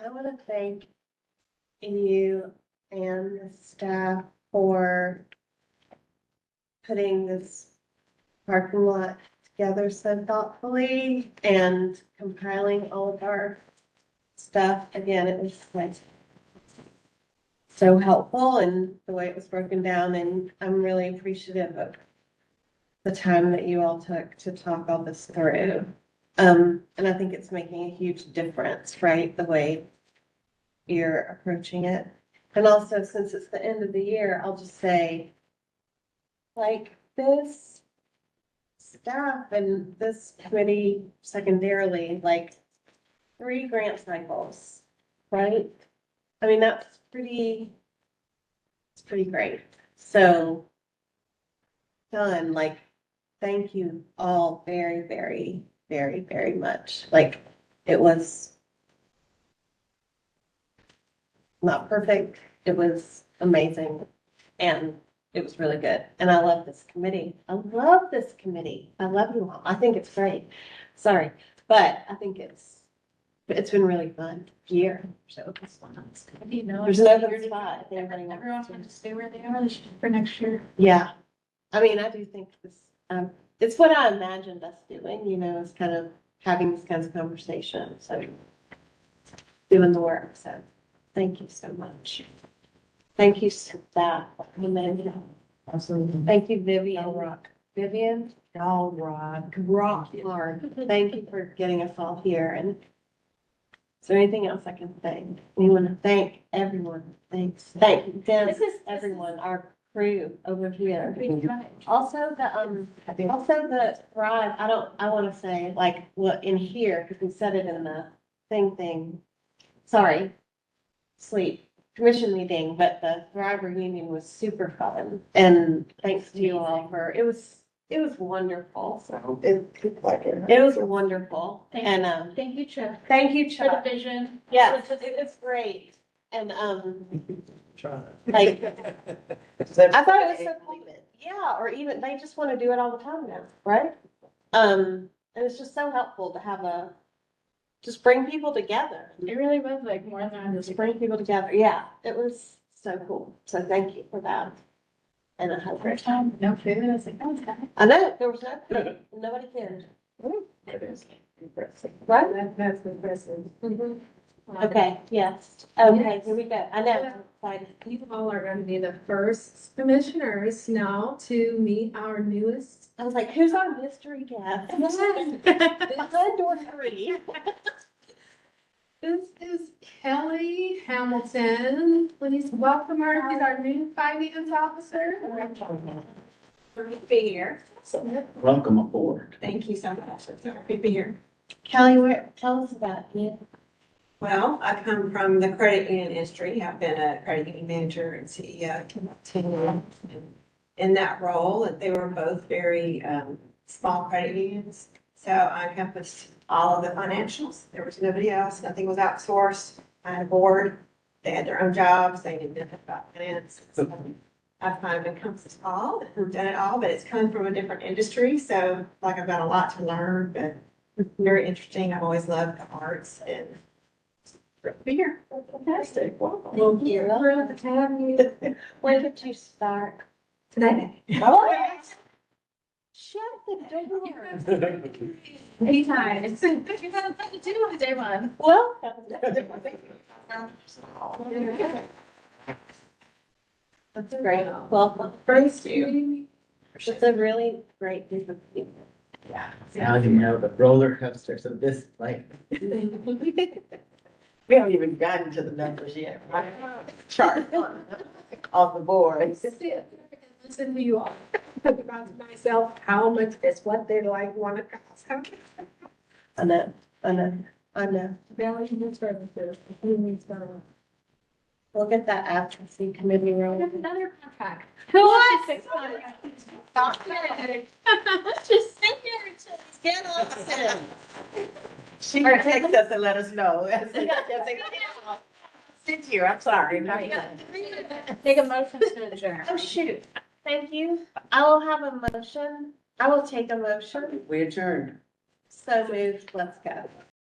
S1: I want to thank you and the staff for putting this parking lot together so thoughtfully and compiling all of our stuff. Again, it was like so helpful and the way it was broken down, and I'm really appreciative of the time that you all took to talk all this through. And I think it's making a huge difference, right? The way you're approaching it. And also, since it's the end of the year, I'll just say, like, this staff and this committee secondarily, like, 3 grant cycles, right? I mean, it's pretty great. So, done, like, thank you all very, very, very, very much. Like, it was not perfect. It was amazing. And it was really good. And I love this committee. I love this committee. I love you all. I think it's great. Sorry, but I think it's been really fun year. So it's fun.
S7: You know,
S1: There's an open spot. if anybody wants
S7: everyone
S1: to.
S7: wants to stay where they are for next year.
S1: Yeah. I mean, I do think this, it's what I imagined us doing, you know, is kind of having these kinds of conversations, so doing the work, so thank you so much. Thank you, staff.
S5: Absolutely.
S1: Thank you, Vivian.
S5: Y'all rock.
S1: Vivian,
S5: Y'all rock.
S1: rock hard. Thank you for getting us all here, and is there anything else I can thank? We want to thank everyone. Thank them,
S7: This is-
S1: everyone, our crew over here.
S7: Pretty much.
S1: Also, the Thrive, I want to say, like, what in here, because we said it in the thing, sorry, sleep, commission meeting, but the Thrive reunion was super fun. And thanks to you all it was wonderful. So it was wonderful.
S7: Thank
S1: And,
S7: Thank you, Chuck,
S1: thank you,
S7: for the
S1: Chuck.
S7: vision.
S1: Yes, it's great. And, like, I thought it was so cool. Yeah, or even, they just want to do it all the time now, right? And it's just so helpful to have just bring people together.
S7: It really was like more than
S1: Just bring people together. Yeah, it was so cool. So thank you for that. And I hope
S7: first time, no food. I was like, oh, it's fine.
S1: I know, there was nobody cared. Right?
S6: That's impressive.
S1: Okay, yes. Okay,
S6: Yes.
S1: here we go. I know, I'm excited.
S6: You all are going to be the first commissioners now to meet our newest.
S1: I was like, who's our mystery guest?
S6: Yes.
S1: Good door 3.
S6: This is Kelly Hamilton. Please welcome her. She's our new finance officer.
S8: Great to be here.
S3: Welcome aboard.
S8: Thank you so much. It's so great to be here.
S1: Kelly, tell us about you.
S8: Well, I come from the credit union industry. I've been a credit union manager and CEO in that role. And they were both very small credit unions. So I encompassed all of the financials. There was nobody else. Nothing was outsourced. I had a board. They had their own jobs. They didn't know about finance. I've kind of encompassed all, done it all, but it's coming from a different industry, so like I've got a lot to learn, but very interesting. I've always loved the arts and be here.
S4: Fantastic. Wow.
S8: Thank you.
S6: Thrilled to have you
S1: When did you start?
S8: Today.
S1: Shut the door.
S4: Anytime. It's you got nothing to do on day one.
S1: Well. That's great. Welcome.
S8: Thank you.
S1: It's a really great group of people.
S3: Now you know the roller coasters of this life.
S5: We haven't even gotten to the numbers yet, right? Chart on the board.
S6: Listen to you all. Think about myself, how much is what they like want to cost.
S1: I know.
S6: Value services, human services.
S1: We'll get that advocacy committee
S4: We have
S1: rolling.
S4: another contract. Who wants to fix contract?
S1: Just sit here until you get off.
S5: She can text us and let us know. Sit here, I'm sorry.
S4: Take a motion to adjourn.
S1: Oh, shoot. Thank you. I will have a motion. I will take a motion.
S3: We adjourned.
S1: So moved. Let's go.